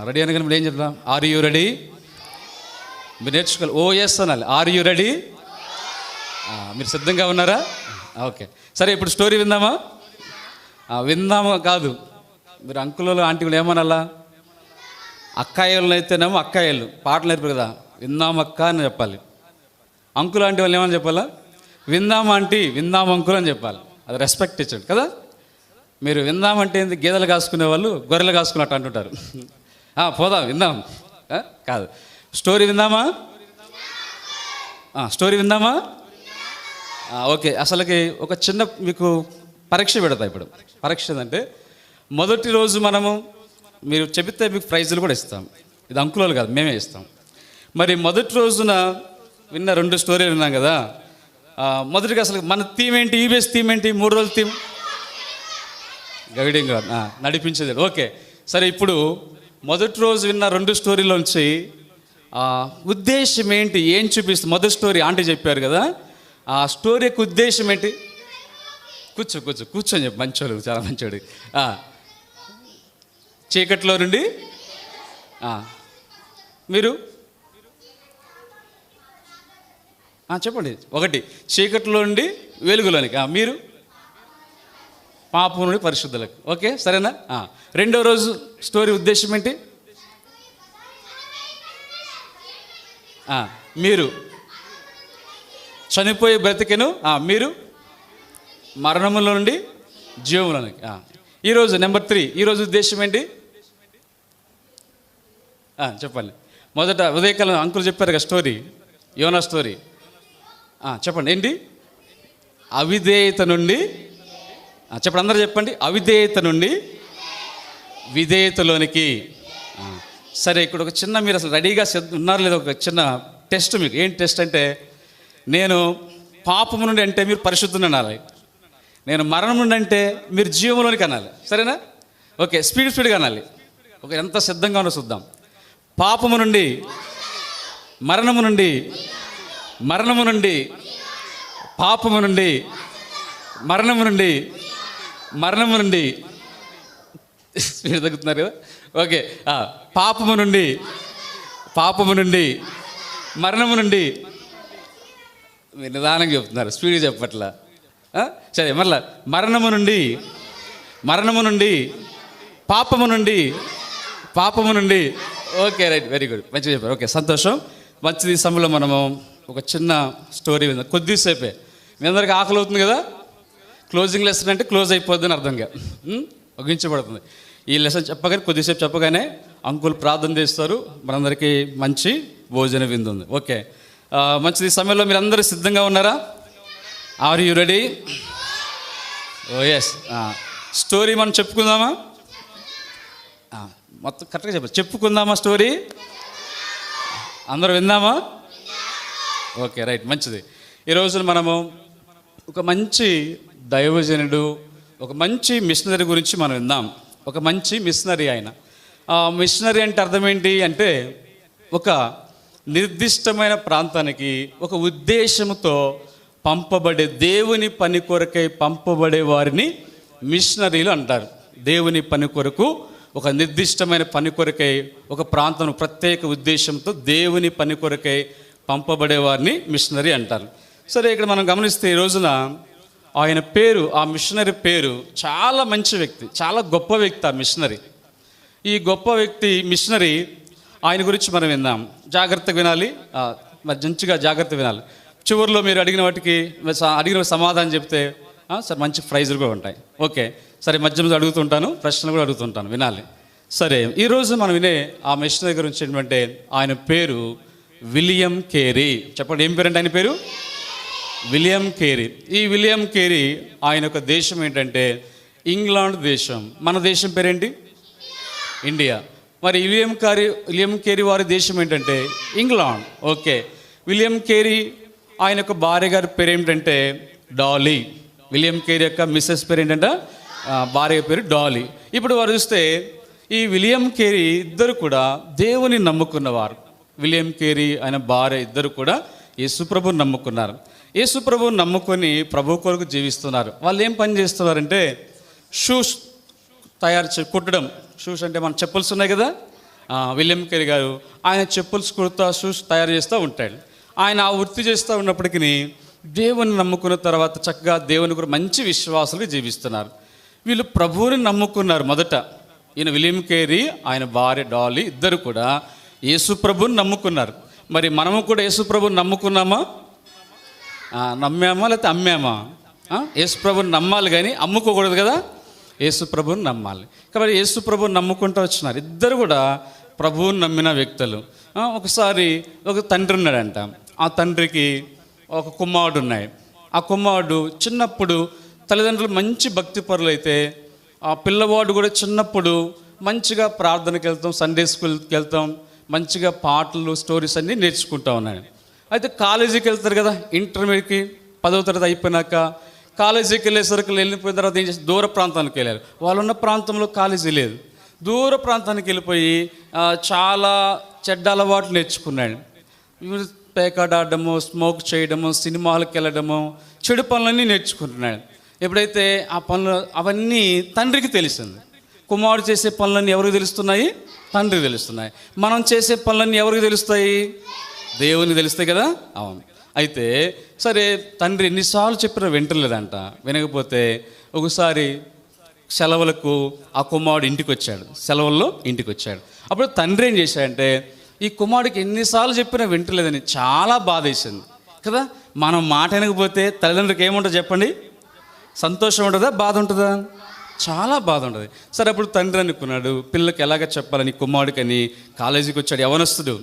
Ready అనగానే మీరు ఏం చెప్తాం? Are you ready? మీరు నేర్చుకోవాలి. ఓ ఎస్ అనాలి. Are you ready? మీరు సిద్ధంగా ఉన్నారా? ఓకే, సరే ఇప్పుడు స్టోరీ విందామా? విందామా కాదు, మీరు అంకులలో ఆంటీలు ఏమనాలా? అక్కాయిలను అయితేనేమో అక్కాయిలు పాటలు నేర్పారు కదా, విందామక్క అని చెప్పాలి. అంకులు ఆంటీ వాళ్ళు ఏమని చెప్పాలా? విందామా ఆంటీ, విందాం అంకులు అని చెప్పాలి. అది రెస్పెక్ట్ ఇచ్చాడు కదా. మీరు విందామంటే ఏంది? గేదెలు కాసుకునే వాళ్ళు గొర్రెలు కాసుకున్నట్టు అంటుంటారు. పోదాం విందాం కాదు, స్టోరీ విందామా? స్టోరీ విందామా? ఓకే, అసలుకి ఒక చిన్న మీకు పరీక్ష పెడతా. ఇప్పుడు పరీక్ష ఏంటంటే, మొదటి రోజు మనము మీరు చెబితే మీకు ప్రైజులు కూడా ఇస్తాం. ఇది అంకులు కాదు, మేమే ఇస్తాం. మరి మొదటి రోజున విన్న 2 స్టోరీలు విన్నాం కదా. మొదటిగా అసలు మన థీమ్ ఏంటి? ఈబీఎస్ థీమ్ ఏంటి? 3 రోజుల థీమ్ గైడింగ్ నడిపించేది. ఓకే, సరే ఇప్పుడు మొదటి రోజు విన్న 2 స్టోరీలోంచి ఉద్దేశం ఏంటి, ఏం చూపిస్తుంది? మొదటి స్టోరీ ఆంటీ చెప్పారు కదా, ఆ స్టోరీ యొక్క ఉద్దేశం ఏంటి? కూర్చొని చెప్పు, మంచోడు, చాలా మంచోడు. చీకట్లో నుండి మీరు చెప్పండి. 1 చీకట్లో నుండి వెలుగులోనికి, మీరు పాపం నుండి పరిశుద్ధులకు. ఓకే, సరేనా? 2వ రోజు స్టోరీ ఉద్దేశం ఏంటి? మీరు చనిపోయి బ్రతికెను, మీరు మరణములో నుండి జీవములోనికి. ఈరోజు నెంబర్ 3, ఈరోజు ఉద్దేశం ఏంటి చెప్పండి. మొదట ఉదయకాలం అంకులు చెప్పారు కదా స్టోరీ, యోనా స్టోరీ. చెప్పండి ఏంటి? అవిధేయత నుండి, చెప్పండి అందరూ చెప్పండి, అవిధేయత నుండి విధేయతలోనికి. సరే, ఇక్కడ ఒక చిన్న, మీరు అసలు రెడీగా ఉన్నారు లేదా, ఒక చిన్న టెస్ట్ మీకు. ఏంటి టెస్ట్ అంటే, నేను పాపము నుండి అంటే మీరు పరిశుద్ధుని అనాలి, నేను మరణం నుండి అంటే మీరు జీవంలోనికి అనాలి. సరేనా? ఓకే, స్పీడ్గా అనాలి. ఓకే, ఎంత సిద్ధంగా ఉన్నో చూద్దాం. పాపము నుండి, మరణము నుండి, మరణము నుండి, పాపము నుండి, మరణము నుండి, మరణము నుండి. స్పీడ్ తగ్గుతున్నారు కదా. ఓకే, పాపము నుండి, పాపము నుండి, మరణము నుండి. మీరు నిదానంగా చెప్తున్నారు, స్పీడ్గా చెప్పట్లా. సరే, మరలా మరణము నుండి, మరణము నుండి, పాపము నుండి, పాపము నుండి. ఓకే, రైట్, వెరీ గుడ్, మంచిగా చెప్పారు. ఓకే, సంతోషం, మంచిది. ఈ సమయంలో మనము ఒక చిన్న స్టోరీ విందాం, కొద్దిసేపే. మీ అందరికీ ఆకలి అవుతుంది కదా. క్లోజింగ్ లెసన్ అంటే క్లోజ్ అయిపోద్దని అర్థంగా ముగించబడుతుంది. ఈ లెసన్ చెప్పగానే, కొద్దిసేపు చెప్పగానే అంకుల్ ప్రార్థన చేస్తారు, మనందరికీ మంచి భోజన విందు ఉంది. ఓకే, మంచిది. ఈ సమయంలో మీరు అందరూ సిద్ధంగా ఉన్నారా? Are you ready? Oh yes. Story మనం చెప్పుకుందామా? మొత్తం కరెక్ట్గా చెప్పాలి. చెప్పుకుందామా స్టోరీ? అందరూ విందామా? ఓకే, రైట్, మంచిది. ఈరోజు మనము ఒక మంచి దైవజనుడు, ఒక మంచి మిషనరీ గురించి మనం విందాం. ఒక మంచి మిషనరీ ఆయన. మిషనరీ అంటే అర్థం ఏంటి అంటే, ఒక నిర్దిష్టమైన ప్రాంతానికి ఒక ఉద్దేశంతో పంపబడే, దేవుని పని కొరకై పంపబడే వారిని మిషనరీలు అంటారు. దేవుని పని కొరకు, ఒక నిర్దిష్టమైన పని కొరకై, ఒక ప్రాంతం ప్రత్యేక ఉద్దేశంతో దేవుని పని కొరకై పంపబడే వారిని మిషనరీ అంటారు. సరే, ఇక్కడ మనం గమనిస్తే ఈ రోజున ఆయన పేరు, ఆ మిషనరీ పేరు చాలా మంచి వ్యక్తి, చాలా గొప్ప వ్యక్తి ఆ మిషనరీ. ఈ గొప్ప వ్యక్తి మిషనరీ, ఆయన గురించి మనం విందాం. జాగ్రత్తగా వినాలి, మంచిగా జాగ్రత్త వినాలి. చివరిలో మీరు అడిగిన సమాధానం చెప్తే సరే మంచి ప్రైజులు కూడా ఉంటాయి. ఓకే, సరే, మధ్యలో అడుగుతుంటాను, ప్రశ్నలు కూడా అడుగుతుంటాను, వినాలి. సరే, ఈరోజు మనం వినే ఆ మిషనరీ గురించి ఏంటంటే, ఆయన పేరు విలియం కేరీ. చెప్పండి, ఏం పేరంటే ఆయన పేరు? William Carey. ఈ విలియం కేరీ ఆయన యొక్క దేశం ఏంటంటే ఇంగ్లాండ్ దేశం. మన దేశం పేరేంటి? ఇండియా. మరి విలియం కేరీ వారి దేశం ఏంటంటే ఇంగ్లాండ్. ఓకే, విలియం కేరీ ఆయన యొక్క భార్య గారి పేరు ఏమిటంటే డాలీ. విలియం కేరీ యొక్క మిస్సెస్ పేరు ఏంటంటే, భార్య పేరు డాలీ. ఇప్పుడు వారు చూస్తే ఈ విలియం కేరీ ఇద్దరు కూడా దేవుని నమ్ముకున్నవారు. విలియం కేరీ ఆయన భార్య ఇద్దరు కూడా యేసుప్రభుని నమ్ముకున్నారు. యేసుప్రభుని నమ్ముకొని ప్రభు కొరకు జీవిస్తున్నారు. వాళ్ళు ఏం పని చేస్తున్నారంటే షూస్ కుట్టడం. షూస్ అంటే మన చెప్పుల్స్ ఉన్నాయి కదా, విలియం కేరీ గారు ఆయన చెప్పుల్స్ కుర్తా షూస్ తయారు చేస్తూ ఉంటాడు. ఆయన ఆ వృత్తి చేస్తూ ఉన్నప్పటికీ దేవుని నమ్ముకున్న తర్వాత చక్కగా దేవుని కూడా మంచి విశ్వాసాలు జీవిస్తున్నారు. వీళ్ళు ప్రభువుని నమ్ముకున్నారు మొదట. ఈయన విలియం కేరీ, ఆయన భార్య డాలీ ఇద్దరు కూడా యేసు ప్రభుని నమ్ముకున్నారు. మరి మనము కూడా యేసు ప్రభుని నమ్ముకున్నామా? నమ్మామా లేకపోతే అమ్మామా? యేసు ప్రభుని నమ్మాలి కానీ అమ్ముకోకూడదు కదా. యేసు ప్రభుని నమ్మాలి. కాబట్టి యేసు ప్రభుని నమ్ముకుంటూ వచ్చినారు. ఇద్దరు కూడా ప్రభువుని నమ్మిన వ్యక్తులు. ఒకసారి ఒక తండ్రి ఉన్నాడంట. ఆ తండ్రికి ఒక కుమారుడు ఉన్నాడు. ఆ కుమారుడు చిన్నప్పుడు తల్లిదండ్రులు మంచి భక్తి పరులు అయితే ఆ పిల్లవాడు కూడా చిన్నప్పుడు మంచిగా ప్రార్థనకి వెళ్తాం, సండే స్కూల్కి వెళ్తాం, మంచిగా పాటలు స్టోరీస్ అన్నీ నేర్చుకుంటూ ఉన్నాడు. అయితే కాలేజీకి వెళ్తారు కదా, ఇంటర్మీడియట్కి 10వ తరగతి అయిపోయినాక కాలేజీకి వెళ్ళేసరికి వెళ్ళిపోయిన తర్వాత ఏం చేసి దూర ప్రాంతానికి వెళ్ళారు. వాళ్ళు ఉన్న ప్రాంతంలో కాలేజీ లేదు. దూర ప్రాంతానికి వెళ్ళిపోయి చాలా చెడ్డ అలవాట్లు నేర్చుకున్నాడు. పేకాడాడము, స్మోక్ చేయడము, సినిమాలకు వెళ్ళడము, చెడు పనులన్నీ నేర్చుకుంటున్నాడు. ఎప్పుడైతే ఆ పనులు అవన్నీ తండ్రికి తెలిసింది. కుమారుడు చేసే పనులన్నీ ఎవరికి తెలుస్తున్నాయి? తండ్రికి తెలుస్తున్నాయి. మనం చేసే పనులన్నీ ఎవరికి తెలుస్తాయి? దేవునికి తెలుస్తాయి కదా. అవును. అయితే సరే, తండ్రి ఎన్నిసార్లు చెప్పినా వింటలేదంట. వినకపోతే ఒకసారి సెలవులకు ఆ కుమారుడు ఇంటికి వచ్చాడు. సెలవుల్లో ఇంటికి వచ్చాడు. అప్పుడు తండ్రి ఏం చేశాడంటే, ఈ కుమారుడికి ఎన్నిసార్లు చెప్పినా వింటలేదని చాలా బాధ వేసింది కదా. మనం మాట వినకపోతే తల్లిదండ్రులకు ఏముంటుంది చెప్పండి? సంతోషం ఉంటుందా, బాధ ఉంటుందా? చాలా బాధ ఉంటుంది. సరే, అప్పుడు తండ్రి అనుకున్నాడు పిల్లకి ఎలాగ చెప్పాలని. కుమారుడికని కాలేజీకి వచ్చాడు. యవనస్తుడు,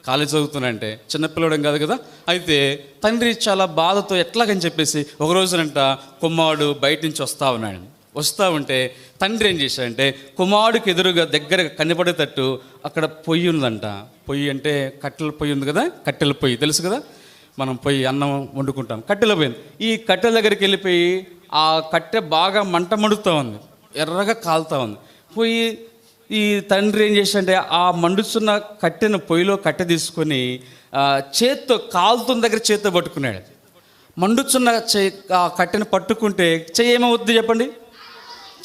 కాలేజ్ చదువుతున్నాడంటే చిన్నపిల్లడం కాదు కదా. అయితే తండ్రి చాలా బాధతో ఎట్లాగని చెప్పేసి ఒక రోజునంట కుమారుడు బయట నుంచి వస్తూ ఉంటే తండ్రి ఏం చేశాడంటే కుమారుడికి ఎదురుగా దగ్గర కనబడేటట్టు అక్కడ పొయ్యి ఉందంట. పొయ్యి అంటే కట్టెల పొయ్యి ఉంది కదా, కట్టెల పొయ్యి తెలుసు కదా, మనం పొయ్యి అన్నం వండుకుంటాం, కట్టెల పొయ్యి. ఈ కట్టెల దగ్గరికి వెళ్ళిపోయి ఆ కట్టె బాగా మంట మడుతూ ఉంది, ఎర్రగా కాలుతూ ఉంది. పోయి ఈ తండ్రి ఏం చేశాడంటే ఆ మండుతున్న కట్టెను పొయ్యిలో కట్టె తీసుకొని చేత్తో కాలుతున్న దగ్గర చేత్తో పట్టుకున్నాడు. మండుతున్న ఆ కట్టెను పట్టుకుంటే చెయ్యి ఏమవుద్ది చెప్పండి?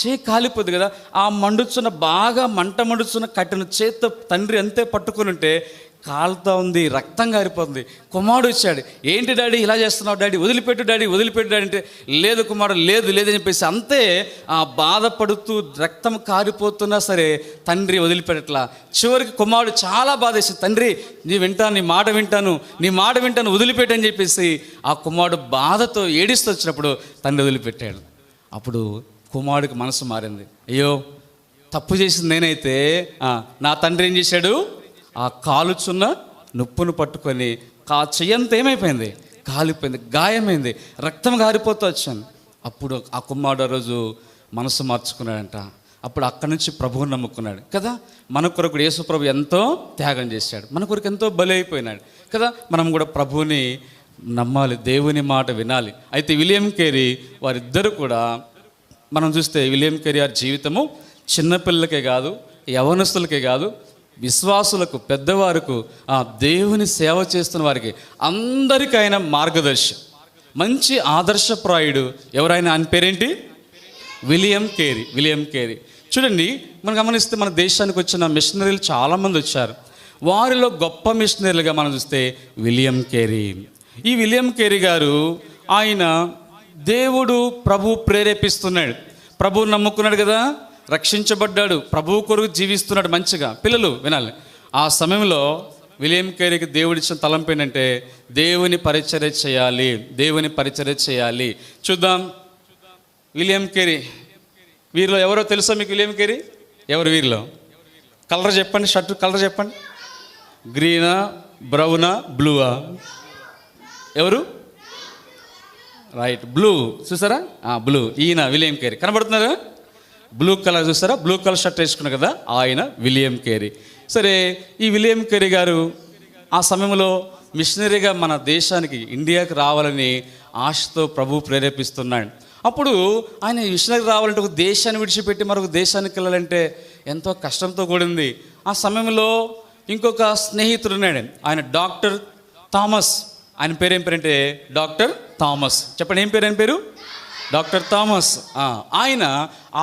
చేయి కాలిపోద్ది కదా. ఆ మండుతున్న బాగా మంట మండుతున్న కట్టెను చేత్తో తండ్రి అంతే పట్టుకుని ఉంటే కాలుతూ ఉంది, రక్తం కారిపోతుంది. కుమారుడు వచ్చాడు. ఏంటి డాడీ ఇలా చేస్తున్నావు? డాడీ వదిలిపెట్టు డాడీ అంటే లేదు కుమారుడు, లేదని చెప్పేసి అంతే బాధపడుతూ రక్తం కారిపోతున్నా సరే తండ్రి వదిలిపెట్టట్లా. చివరికి కుమారుడు చాలా బాధేసి, తండ్రి నీ మాట వింటాను వదిలిపెట్టని చెప్పేసి ఆ కుమారుడు బాధతో ఏడిస్తూ వచ్చినప్పుడు తండ్రి వదిలిపెట్టాడు. అప్పుడు కుమారుడికి మనసు మారింది. అయ్యో, తప్పు చేసింది నేనైతే నా తండ్రి ఏం చేశాడు? ఆ కాలుచున్న నొప్పును పట్టుకొని చెయ్యంతా ఏమైపోయింది? కాలిపోయింది, గాయమైంది, రక్తం గారిపోతూ వచ్చాను. అప్పుడు ఆ కుమారుడు రోజు మనసు మార్చుకున్నాడంట. అప్పుడు అక్కడి నుంచి ప్రభువుని నమ్ముకున్నాడు కదా. మన కొరకు యేసు ప్రభు ఎంతో త్యాగం చేశాడు, మన కొరకు ఎంతో బలి అయిపోయినాడు కదా. మనం కూడా ప్రభువుని నమ్మాలి, దేవుని మాట వినాలి. అయితే విలియం కేరీ వారిద్దరు కూడా మనం చూస్తే విలియం కేరీ గారి జీవితము చిన్నపిల్లలకే కాదు, యవనస్తులకే కాదు, విశ్వాసులకు, పెద్దవారికి, ఆ దేవుని సేవ చేస్తున్న వారికి అందరికీ ఆయన మార్గదర్శి, మంచి ఆదర్శప్రాయుడు. ఎవరైనా ఆయన పేరేంటి? William Carey. చూడండి, మనం గమనిస్తే మన దేశానికి వచ్చిన మిషనరీలు చాలామంది వచ్చారు. వారిలో గొప్ప మిషనరీలుగా మనం చూస్తే విలియం కేరీ. ఈ విలియం కేరీ గారు ఆయన దేవుడు ప్రభు ప్రేరేపిస్తున్నాడు. ప్రభువు నమ్ముకున్నాడు కదా, రక్షించబడ్డాడు, ప్రభువు కొరకు జీవిస్తున్నాడు మంచిగా. పిల్లలు వినాలి, ఆ సమయంలో విలియం కేరీకి దేవుడిచ్చిన తలంపు ఏంటంటే దేవుని పరిచర్య చేయాలి. చూద్దాం విలియం కేరీ. వీరిలో ఎవరో తెలుసా మీకు? విలియం కేరీ ఎవరు? వీరిలో కలర్ చెప్పండి, షర్టు కలర్ చెప్పండి. గ్రీనా, బ్రౌనా, బ్లూవా? ఎవరు? Right, blue. చూసారా? బ్లూ. ఈయన విలియం కేరీ. కనబడుతున్నారా? బ్లూ కలర్ చూస్తారా? బ్లూ కలర్ షర్ట్ వేసుకున్నారు కదా, ఆయన విలియం కేరీ. సరే, ఈ విలియం కేరీ గారు ఆ సమయంలో మిషనరీగా మన దేశానికి, ఇండియాకి రావాలని ఆశతో ప్రభు ప్రేరేపిస్తున్నాడు. అప్పుడు ఆయన మిషనరీ రావాలంటే ఒక దేశాన్ని విడిచిపెట్టి మరొక దేశానికి వెళ్ళాలంటే ఎంతో కష్టంతో కూడింది. ఆ సమయంలో ఇంకొక స్నేహితుడు ఉన్నాడు, ఆయన డాక్టర్ థామస్. ఆయన పేరు ఏం పేరంటే డాక్టర్ థామస్. చెప్పండి, ఏం పేరు? డాక్టర్ థామస్ ఆయన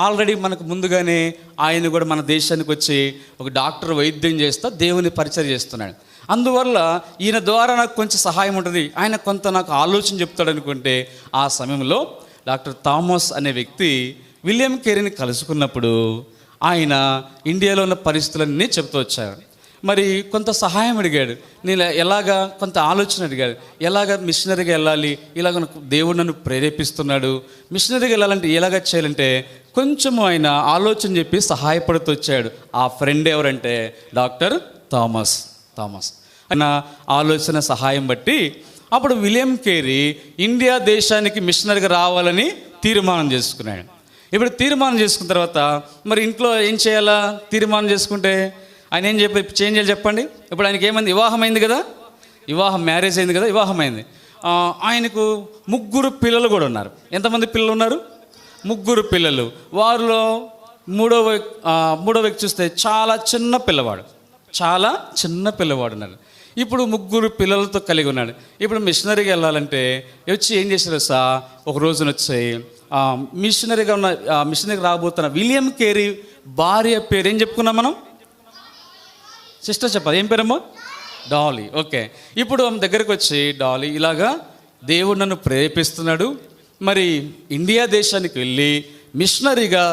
ఆల్రెడీ మనకు ముందుగానే ఆయన కూడా మన దేశానికి వచ్చి ఒక డాక్టర్ వైద్యం చేస్తా దేవుని పరిచయం చేస్తున్నాడు. అందువల్ల ఈయన ద్వారా నాకు కొంచెం సహాయం ఉంటుంది, ఆయన కొంత నాకు ఆలోచన చెప్తాడు అనుకుంటే ఆ సమయంలో డాక్టర్ థామస్ అనే వ్యక్తి విలియం కేరీని కలుసుకున్నప్పుడు ఆయన ఇండియాలో ఉన్న పరిస్థితులన్నీ చెప్తూ వచ్చాడు. మరి కొంత సహాయం అడిగాడు, నేను ఎలాగా కొంత ఆలోచన అడిగాడు, ఎలాగ మిషనరీగా వెళ్ళాలి, ఇలాగ దేవుడు నన్ను ప్రేరేపిస్తున్నాడు, మిషనరీగా వెళ్ళాలంటే ఎలాగ చేయాలంటే కొంచెం ఆయన ఆలోచన చెప్పి సహాయపడుతూ వచ్చాడు. ఆ ఫ్రెండ్ ఎవరంటే డాక్టర్ థామస్. ఆయన ఆలోచన సహాయం బట్టి అప్పుడు విలియం కేరీ ఇండియా దేశానికి మిషనరీగా రావాలని తీర్మానం చేసుకున్నాడు. ఇప్పుడు తీర్మానం చేసుకున్న తర్వాత మరి ఇంట్లో ఏం చేయాలా? తీర్మానం చేసుకుంటే ఆయన ఏం చేయాలి చెప్పండి. ఇప్పుడు ఆయనకి ఏమైంది? వివాహమైంది కదా, మ్యారేజ్ అయింది కదా, వివాహమైంది. ఆయనకు 3 పిల్లలు కూడా ఉన్నారు. ఎంతమంది పిల్లలు ఉన్నారు? 3 పిల్లలు. వారిలో మూడో వ్యక్తి చూస్తే చాలా చిన్న పిల్లవాడు ఉన్నారు. ఇప్పుడు 3 పిల్లలతో కలిగి ఉన్నాడు. ఇప్పుడు మిషనరీగా వెళ్ళాలంటే వచ్చి ఏం చేశారు ఒక రోజున వచ్చి మిషనరీగా రాబోతున్న విలియం కేరీ భార్య పేరు ఏం చెప్పుకున్నాం మనం? సిస్టర్ చెప్పాలి, ఏం పేరమ్మా? డాలీ. ఓకే, ఇప్పుడు ఆమె దగ్గరికి వచ్చి డాలీ ఇలాగా దేవుడు నన్ను ప్రేరేపిస్తున్నాడు, మరి ఇండియా దేశానికి వెళ్ళి మిషనరీగా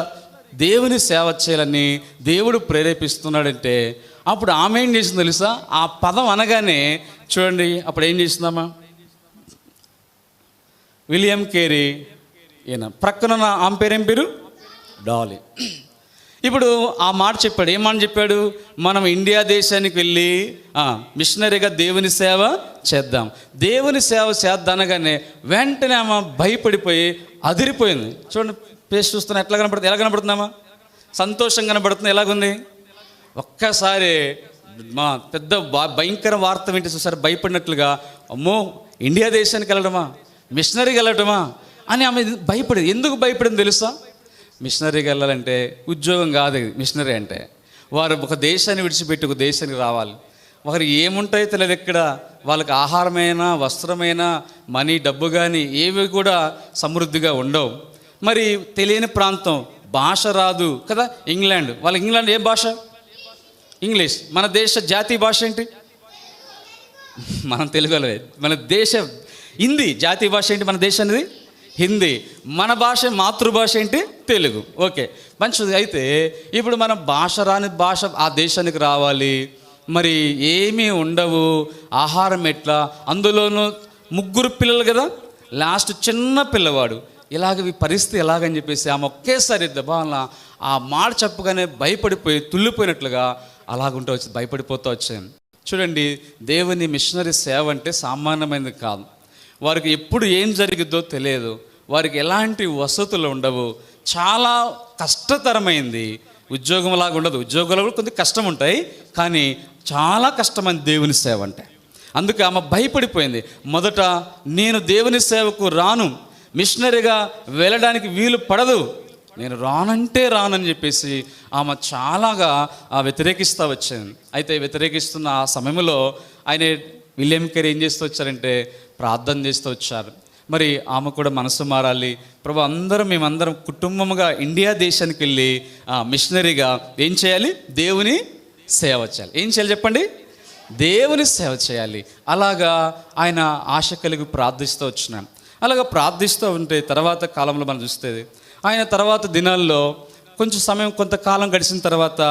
దేవుని సేవ చేయాలని దేవుడు ప్రేరేపిస్తున్నాడంటే అప్పుడు ఆమె ఏం చేసింది తెలుసా? ఆ పదం అనగానే చూడండి, అప్పుడు ఏం చేసిందమ్మా? విలియం కేరీ ఈయన ప్రక్కన ఆమె పేరేం పేరు? డాలీ. ఇప్పుడు ఆ మాట చెప్పాడు. ఏం మాట చెప్పాడు? మనం ఇండియా దేశానికి వెళ్ళి మిషనరీగా దేవుని సేవ చేద్దాం. దేవుని సేవ చేద్దానగానే వెంటనే ఆమె భయపడిపోయి అదిరిపోయింది. చూడండి, పేస్ట్ చూస్తున్నా ఎట్లా కనపడుతుంది? ఎలా కనపడుతుందామా? సంతోషం కనపడుతుంది. ఎలాగుంది? ఒక్కసారి మా పెద్ద భయంకర వార్త వింటే చూసారు, భయపడినట్లుగా, అమ్మో ఇండియా దేశానికి వెళ్ళడమా, మిషనరీకి వెళ్ళటమా అని ఆమె భయపడేది. ఎందుకు భయపడింది తెలుసా? మిషనరీకి వెళ్ళాలంటే ఉద్యోగం కాదు మిషనరీ అంటే. వారు ఒక దేశాన్ని విడిచిపెట్టి ఒక దేశానికి రావాలి. వారికి ఏముంటాయో తెలియదు. ఇక్కడ వాళ్ళకి ఆహారమైనా వస్త్రమైనా మనీ డబ్బు కానీ ఏవి కూడా సమృద్ధిగా ఉండవు. మరి తెలియని ప్రాంతం, భాష రాదు కదా. ఇంగ్లాండ్ ఏ భాష? ఇంగ్లీష్. మన దేశ జాతీయ భాష ఏంటి? మనం తెలుగులో, మన దేశ హిందీ. జాతీయ భాష ఏంటి మన దేశానికి? హిందీ. మన భాష, మాతృభాష ఏంటి? తెలుగు. ఓకే, మంచిది. అయితే ఇప్పుడు మన రాని భాష ఆ దేశానికి రావాలి, మరి ఏమీ ఉండవు, ఆహారం ఎట్లా? అందులోనూ 3 పిల్లలు కదా, లాస్ట్ చిన్న పిల్లవాడు. ఇలాగ పరిస్థితి ఎలాగని చెప్పేసి ఆమె ఒకేసారి దబావన ఆ మాట చెప్పగానే భయపడిపోయి తుల్లిపోయినట్లుగా అలాగుంటూ వచ్చి భయపడిపోతూ వచ్చాను. చూడండి, దేవుని మిషనరీ సేవ అంటే సామాన్యమైనది కాదు. వారికి ఎప్పుడు ఏం జరిగిద్దో తెలియదు, వారికి ఎలాంటి వసతులు ఉండవు, చాలా కష్టతరమైంది. ఉద్యోగం లాగా ఉండదు. ఉద్యోగాలు కూడా కొద్దిగా కష్టం ఉంటాయి, కానీ చాలా కష్టమైంది దేవుని సేవ అంటే. అందుకే ఆమె భయపడిపోయింది. మొదట నేను దేవుని సేవకు రాను, మిషనరీగా వెళ్ళడానికి వీలు పడదు, నేను రానంటే రానని చెప్పేసి ఆమె చాలాగా వ్యతిరేకిస్తూ వచ్చాను. అయితే వ్యతిరేకిస్తున్న ఆ సమయంలో ఆయన విలియం కేరీ ఏం చేస్తూ వచ్చారంటే ప్రార్థన చేస్తూ వచ్చారు. మరి ఆమె కూడా మనసు మారాలి, ప్రభు మేమందరం కుటుంబముగా ఇండియా దేశానికి వెళ్ళి మిషనరీగా ఏం చేయాలి? దేవుని సేవ చేయాలి. ఏం చేయాలి చెప్పండి? దేవుని సేవ చేయాలి. అలాగా ఆయన ఆశ కలిగి ప్రార్థిస్తూ వచ్చినాను. అలాగా ప్రార్థిస్తూ ఉంటే తర్వాత కాలంలో మనం చూస్తే ఆయన తర్వాత దినాల్లో కొంచెం సమయం కొంతకాలం గడిచిన తర్వాత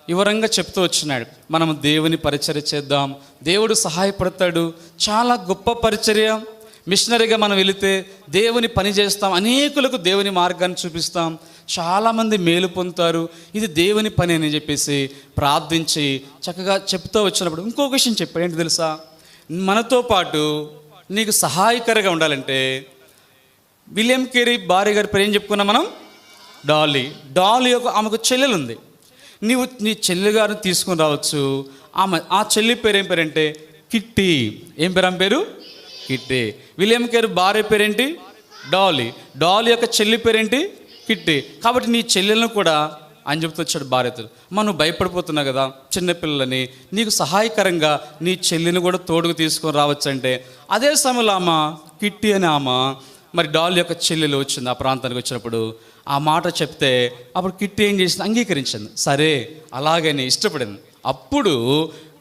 వివరంగా చెప్తూ వచ్చినాడు, మనం దేవుని పరిచర్య చేద్దాం, దేవుడు సహాయపడతాడు, చాలా గొప్ప పరిచర్య. మిషనరీగా మనం వెళితే దేవుని పని చేస్తాం, అనేకులకు దేవుని మార్గాన్ని చూపిస్తాం, చాలామంది మేలు పొందుతారు, ఇది దేవుని పని అని చెప్పేసి ప్రార్థించి చక్కగా చెప్తూ వచ్చినప్పుడు ఇంకొక విషయం చెప్పాడు. ఏంటి తెలుసా? మనతో పాటు నీకు సహాయకరంగా ఉండాలంటే విలియం కేరీ భార్య గారి పేరు ఏం చెప్పుకున్నాం మనం? డాలీ ఆమెకు చెల్లెలు ఉంది. నీ చెల్లి గారిని తీసుకుని రావచ్చు. ఆ చెల్లి పేరు ఏం పేరంటే కిట్టి. ఏం పేరు ఆమె పేరు? కిట్టి. విలియం కేరీ భార్య పేరేంటి? డాలీ యొక్క చెల్లి పేరేంటి? కిట్టి. కాబట్టి నీ చెల్లెలను కూడా అని చెప్తూ వచ్చాడు భార్యతో, మనం భయపడిపోతున్నావు కదా చిన్నపిల్లలని, నీకు సహాయకరంగా నీ చెల్లిని కూడా తోడుకు తీసుకొని రావచ్చు అంటే అదే సమయంలో కిట్టి అని మరి డాల్ యొక్క చెల్లెలు వచ్చింది ఆ ప్రాంతానికి వచ్చినప్పుడు. ఆ మాట చెప్తే అప్పుడు కిట్టి ఏం చేసింది, అంగీకరించింది. సరే అలాగని ఇష్టపడింది. అప్పుడు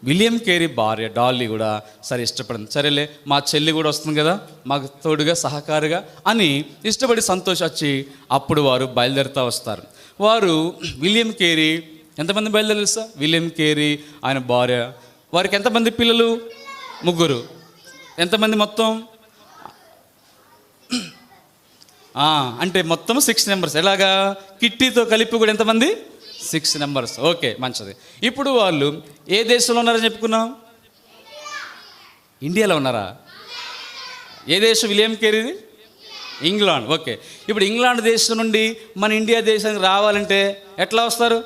విలియం కేరీ భార్య డాల్లీ కూడా సరే ఇష్టపడింది. సరేలే మా చెల్లి కూడా వస్తుంది కదా మాకు తోడుగా సహకారిగా అని ఇష్టపడి సంతోషించి అప్పుడు వారు బయలుదేరుతూ వస్తారు. వారు విలియం కేరీ ఎంతమంది బయలుదేరు తెలుసా? విలియం కేరీ ఆయన భార్య, వారికి ఎంతమంది పిల్లలు? 3. ఎంతమంది మొత్తం? అంటే మొత్తం 6 మెంబర్స్. ఎలాగా? కిట్టీతో కలిపి కూడా ఎంతమంది? 6 మెంబర్స్. ఓకే, మంచిది. ఇప్పుడు వాళ్ళు ఏ దేశంలో ఉన్నారని చెప్పుకున్నాం? ఇండియాలో ఉన్నారా? ఏ దేశం విలియం కేరీది? ఇంగ్లాండ్. ఓకే, ఇప్పుడు ఇంగ్లాండ్ దేశం నుండి మన ఇండియా దేశానికి రావాలంటే ఎట్లా వస్తారు?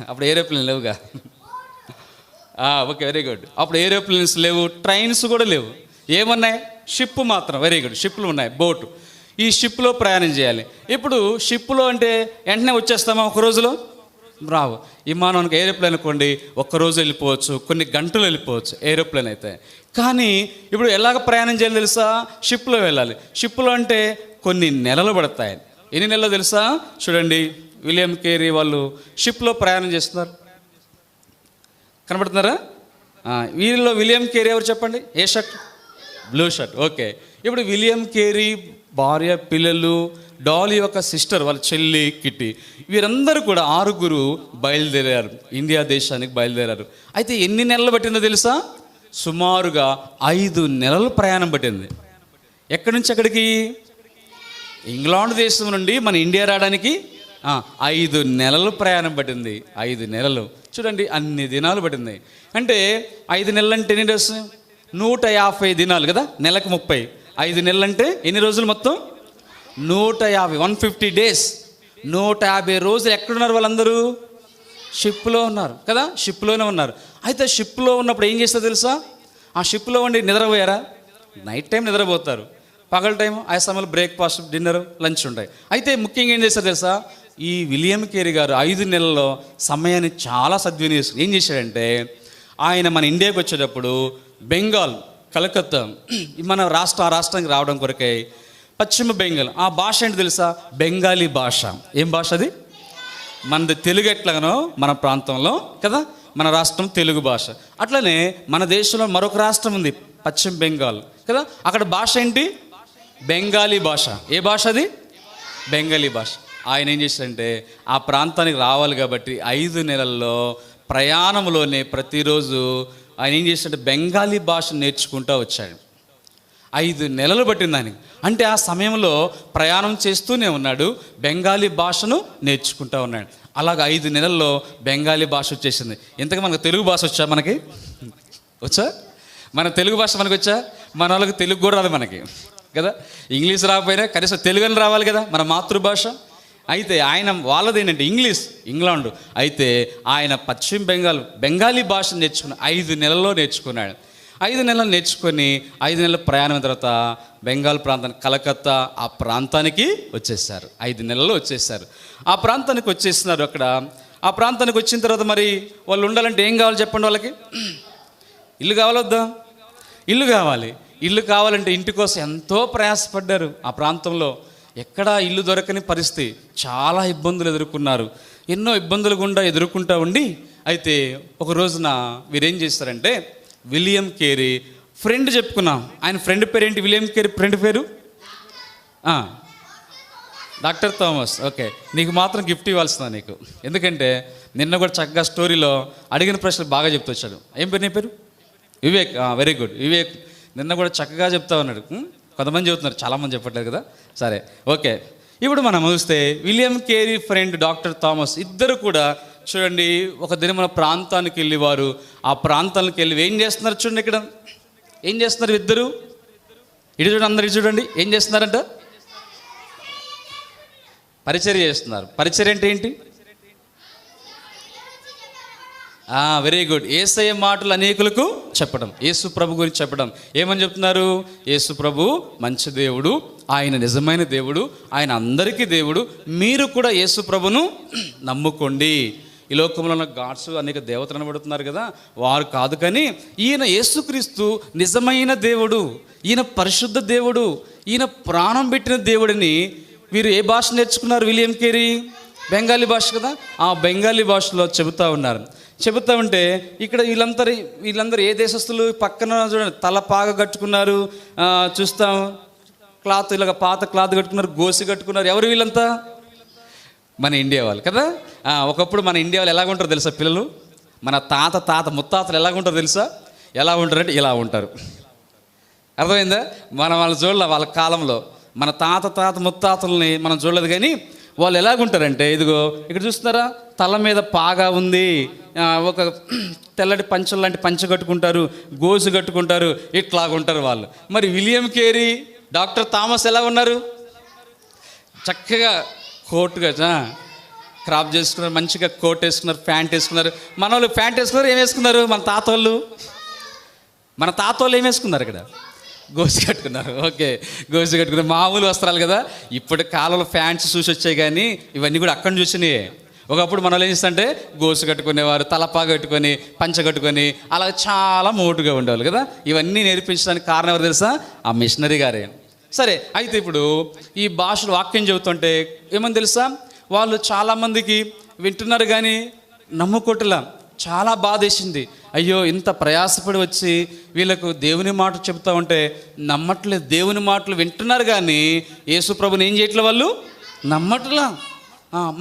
అప్పుడు ఏరోప్లేన్ లేవుగా. Okay, very good. అప్పుడు ఏరోప్లేన్స్ లేవు, ట్రైన్స్ కూడా లేవు. ఏమున్నాయి? షిప్ మాత్రం. వెరీ గుడ్, షిప్లు ఉన్నాయి, బోటు. ఈ షిప్లో ప్రయాణం చేయాలి. ఇప్పుడు షిప్లో అంటే వెంటనే వచ్చేస్తామా ఒక రోజులో? రావు. విమానానికి ఏరోప్లేన్ అనుకోండి, ఒక్కరోజు వెళ్ళిపోవచ్చు, కొన్ని గంటలు వెళ్ళిపోవచ్చు ఏరోప్లేన్ అయితే. కానీ ఇప్పుడు ఎలాగ ప్రయాణం చేయాలి తెలుసా? షిప్లో వెళ్ళాలి. షిప్లో అంటే కొన్ని నెలలు పడతాయి. ఎన్ని నెలలు తెలుసా? చూడండి, విలియం కేరీ వాళ్ళు షిప్లో ప్రయాణం చేస్తున్నారు. కనబడుతున్నారా? వీరిలో విలియం కేరీ ఎవరు చెప్పండి? ఏ షర్ట్? Blue shirt. ఓకే, ఇప్పుడు విలియం కేరీ భార్య, పిల్లలు, డాలీ యొక్క సిస్టర్, వాళ్ళ చెల్లి కిట్టి, వీరందరూ కూడా 6 బయలుదేరారు, ఇండియా దేశానికి బయలుదేరారు. అయితే ఎన్ని నెలలు పట్టిందో తెలుసా? సుమారుగా 5 నెలలు ప్రయాణం పట్టింది. ఎక్కడి నుంచి ఎక్కడికి? ఇంగ్లాండ్ దేశం నుండి మన ఇండియా రావడానికి 5 నెలలు ప్రయాణం పట్టింది. 5 నెలలు చూడండి, అన్ని దినాలు పట్టింది. అంటే 5 నెలలు అంటే ఎన్ని డేస్? 150 దినాలు కదా, నెలకు 30. 5 నెలలు అంటే ఎన్ని రోజులు మొత్తం? 150, 150 డేస్. 150 రోజులు ఎక్కడున్నారు వాళ్ళందరూ? షిప్లో ఉన్నారు కదా, షిప్లోనే ఉన్నారు. అయితే షిప్లో ఉన్నప్పుడు ఏం చేస్తారో తెలుసా? ఆ షిప్లో ఉండి నిద్రపోయారా? నైట్ టైం నిద్రపోతారు, పగల టైం ఆ సమయంలో బ్రేక్ఫాస్ట్, డిన్నర్, లంచ్ ఉంటాయి. అయితే ముఖ్యంగా ఏం చేస్తారు తెలుసా? ఈ విలియం కేరీ గారు 5 నెలల్లో సమయాన్ని చాలా సద్వినియోగం ఏం చేశాడంటే, ఆయన మన ఇండియాకి వచ్చేటప్పుడు బెంగాల్, కలకత్తా, మన రాష్ట్రానికి రావడం కొరకై పశ్చిమ బెంగాల్, ఆ భాష ఏంటి తెలుసా? బెంగాలీ భాష. ఏం భాష అది? మనది తెలుగు ఎట్లాగనో మన ప్రాంతంలో కదా, మన రాష్ట్రం తెలుగు భాష. అట్లనే మన దేశంలో మరొక రాష్ట్రం ఉంది, పశ్చిమ బెంగాల్ కదా, అక్కడ భాష ఏంటి? బెంగాలీ భాష. ఏ భాష అది? బెంగాలీ భాష. ఆయన ఏం చేశాడంటే, ఆ ప్రాంతానికి రావాలి కాబట్టి 5 నెలల్లో ప్రయాణంలోనే ప్రతిరోజు ఆయన ఏం చేశాడంటే బెంగాలీ భాష నేర్చుకుంటూ వచ్చాడు. 5 నెలలు పట్టింది ఆయనకి. అంటే ఆ సమయంలో ప్రయాణం చేస్తూనే ఉన్నాడు, బెంగాలీ భాషను నేర్చుకుంటూ ఉన్నాడు. అలాగ 5 నెలల్లో బెంగాలీ భాష వచ్చేసింది. ఇంతకు మనకు తెలుగు భాష వచ్చా? మనకి వచ్చా? మన తెలుగు భాష మనకు వచ్చా? మన వాళ్ళకి తెలుగు కూడా రాదు మనకి కదా. ఇంగ్లీష్ రాకపోయినా కనీసం తెలుగు అని రావాలి కదా, మన మాతృభాష. అయితే ఆయన వాళ్ళది ఏంటంటే ఇంగ్లీష్, ఇంగ్లాండ్. అయితే ఆయన పశ్చిమ బెంగాలీ భాష నేర్చుకుని 5 నెలల్లో నేర్చుకున్నాడు. 5 నెలలు నేర్చుకొని 5 నెలల ప్రయాణం తర్వాత బెంగాల్ ప్రాంతానికి, కలకత్తా ఆ ప్రాంతానికి వచ్చేసారు. 5 నెలల్లో వచ్చేసారు. ఆ ప్రాంతానికి వచ్చేస్తున్నారు. అక్కడ ఆ ప్రాంతానికి వచ్చిన తర్వాత మరి వాళ్ళు ఉండాలంటే ఏం కావాలి చెప్పండి? వాళ్ళకి ఇల్లు కావాలొద్దా? ఇల్లు కావాలి. ఇల్లు కావాలంటే ఇంటి కోసం ఎంతో ప్రయాసపడ్డారు. ఆ ప్రాంతంలో ఎక్కడా ఇల్లు దొరకని పరిస్థితి, చాలా ఇబ్బందులు ఎదుర్కొన్నారు. ఎన్నో ఇబ్బందులు గుండా ఎదుర్కొంటూ ఉండి, అయితే ఒక రోజున వీరేం చేస్తారంటే, విలియం కేరీ ఫ్రెండ్ చెప్పుకున్నాం. ఆయన ఫ్రెండ్ పేరు ఏంటి? విలియం కేరీ ఫ్రెండ్ పేరు డాక్టర్ థామస్. ఓకే, నీకు మాత్రం గిఫ్ట్ ఇవ్వాల్సిందా నీకు? ఎందుకంటే నిన్న కూడా చక్కగా స్టోరీలో అడిగిన ప్రశ్నలు బాగా చెప్తూ వచ్చాడు. ఏం పేరు నీ పేరు? వివేక్. Very good, Vivek. నిన్న కూడా చక్కగా చెప్తా ఉన్నాడు. కొంతమంది చెబుతున్నారు, చాలామంది చెప్పట్లేదు కదా. సరే, ఓకే. ఇప్పుడు మనం చూస్తే William Carey friend doctor Thomas ఇద్దరు కూడా చూడండి, ఒక దిన మన ప్రాంతానికి వెళ్ళి వారు ఆ ప్రాంతానికి వెళ్ళి ఏం చేస్తున్నారు చూడండి. ఇక్కడ ఏం చేస్తున్నారు ఇద్దరు? ఇటు చూడండి, అందరు ఇటు చూడండి. ఏం చేస్తున్నారంట? పరిచర్య చేస్తున్నారు. పరిచర్య అంటే ఏంటి? Very good. యేసయ్య మాటలు అనేకులకు చెప్పడం, యేసు ప్రభు గురించి చెప్పడం. ఏమని చెప్తున్నారు? యేసు ప్రభు మంచి దేవుడు, ఆయన నిజమైన దేవుడు, ఆయన అందరికీ దేవుడు. మీరు కూడా యేసు ప్రభును నమ్ముకోండి. ఈ లోకంలో ఉన్న గాడ్స్ అనేక దేవతలు అనబడుతున్నారు కదా, వారు కాదు, కానీ ఈయన యేసుక్రీస్తు నిజమైన దేవుడు, ఈయన పరిశుద్ధ దేవుడు, ఈయన ప్రాణం పెట్టిన దేవుడిని వీరు ఏ భాష నేర్చుకున్నారు? విలియం కేరీ బెంగాలీ భాష కదా, ఆ బెంగాలీ భాషలో చెబుతూ ఉన్నారు. చెబుతూ ఉంటే ఇక్కడ వీళ్ళందరూ ఏ దేశస్తులు? పక్కన చూడండి, తల పాగ కట్టుకున్నారు, చూస్తాం క్లాత్ ఇలాగ పాత క్లాత్ కట్టుకున్నారు, గోసి కట్టుకున్నారు. ఎవరు వీళ్ళంతా? మన ఇండియా వాళ్ళు కదా. ఒకప్పుడు మన ఇండియా వాళ్ళు ఎలాగుంటారు తెలుసా పిల్లలు? మన తాత ముత్తాతలు ఎలాగుంటారు తెలుసా? ఎలా ఉంటారంటే ఇలా ఉంటారు. అర్థమైందా? వాళ్ళ చూడలే, వాళ్ళ కాలంలో మన తాత ముత్తాతల్ని మనం చూడలేదు, కానీ వాళ్ళు ఎలాగుంటారంటే ఇదిగో ఇక్కడ చూస్తున్నారా, తల మీద పాగా ఉంది, ఒక తెల్లటి పంచలు లాంటి పంచ కట్టుకుంటారు, గోసు కట్టుకుంటారు, ఇట్లాగుంటారు వాళ్ళు. మరి విలియం కేరీ, డాక్టర్ థామస్ ఎలా ఉన్నారు? చక్కగా కోట్గా క్రాప్ చేసుకున్నారు, మంచిగా కోట్ వేసుకున్నారు, ప్యాంట్ వేసుకున్నారు. మన వాళ్ళు ప్యాంట్ వేసుకున్నారు, ఏం వేసుకున్నారు? మన తాత వాళ్ళు ఏం వేసుకున్నారు? ఇక్కడ గోసి కట్టుకున్నారు. ఓకే, గోసి కట్టుకున్నారు, మామూలు వస్త్రాలు కదా. ఇప్పటి కాలంలో ఫ్యాంట్స్ చూసి వచ్చాయి, కానీ ఇవన్నీ కూడా అక్కడ చూసినాయి. ఒకప్పుడు మన వాళ్ళు ఏం చేస్తుంటే గోసు కట్టుకునేవారు, తలపా కట్టుకొని, పంచ కట్టుకొని, అలా చాలా మోటుగా ఉండేవాళ్ళు కదా. ఇవన్నీ నేర్పించడానికి కారణం ఎవరు తెలుసా? ఆ మిషనరీ గారే. సరే, అయితే ఇప్పుడు ఈ భాషలో వాక్యం చెబుతుంటే ఏమని తెలుసా? వాళ్ళు చాలామందికి వింటున్నారు కానీ నమ్ముకోవట్లా. చాలా బాధ వేసింది. అయ్యో, ఇంత ప్రయాసపడి వచ్చి వీళ్ళకు దేవుని మాట చెబుతూ ఉంటే నమ్మట్లేదు. దేవుని మాటలు వింటున్నారు కానీ యేసు ప్రభుని ఏం చేయట్లే, వాళ్ళు నమ్మట్లా.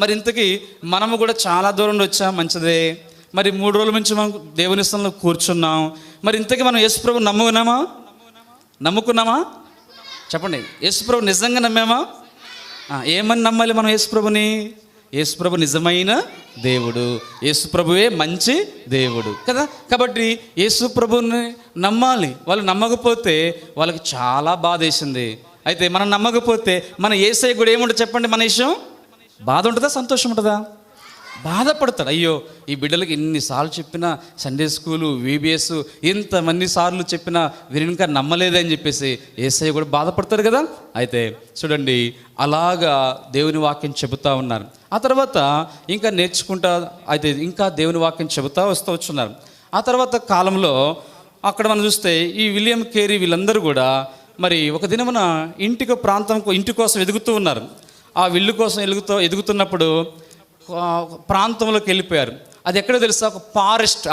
మరి ఇంతకీ మనము కూడా చాలా దూరం నుండి వచ్చాం, మంచిదే. మరి 3 రోజుల నుంచి మనం దేవుని స్థలంలో కూర్చున్నాం. మరి ఇంతకీ మనం యేసు ప్రభు నమ్ముకున్నామా? చెప్పండి, యేసు ప్రభు నిజంగా నమ్మామా? ఏమని నమ్మాలి మనం యేసు ప్రభుని? యేసు ప్రభు నిజమైన దేవుడు, యేసు ప్రభువే మంచి దేవుడు కదా. కాబట్టి యేసు ప్రభుని నమ్మాలి. వాళ్ళు నమ్మకపోతే వాళ్ళకి చాలా బాధ వేసింది. అయితే మనం నమ్మకపోతే మన యేసయ్య కూడా ఏముంటుంది చెప్పండి? మన విషయం బాధ ఉంటుందా, సంతోషం ఉంటుందా? బాధపడతాడు. అయ్యో, ఈ బిడ్డలకి ఎన్నిసార్లు చెప్పినా, సండే స్కూలు, VBS ఇంతమంది సార్లు చెప్పినా వీరు ఇంకా నమ్మలేదే అని చెప్పేసి యేసయ్య కూడా బాధపడతారు కదా. అయితే చూడండి, అలాగా దేవుని వాక్యం చెబుతూ ఉన్నారు. ఆ తర్వాత ఇంకా నేర్చుకుంటా, అయితే ఇంకా దేవుని వాక్యం చెబుతూ వచ్చున్నారు. ఆ తర్వాత కాలంలో అక్కడ మనం చూస్తే ఈ విలియం కేరీ వీళ్ళందరూ కూడా మరి ఒక దినమున ఇంటి కోసం ఎదుగుతూ ఉన్నారు. ఆ విల్లు కోసం ఎదుగుతున్నప్పుడు ప్రాంతంలోకి వెళ్ళిపోయారు. అది ఎక్కడో తెలుసా? ఒక ఫారెస్ట్,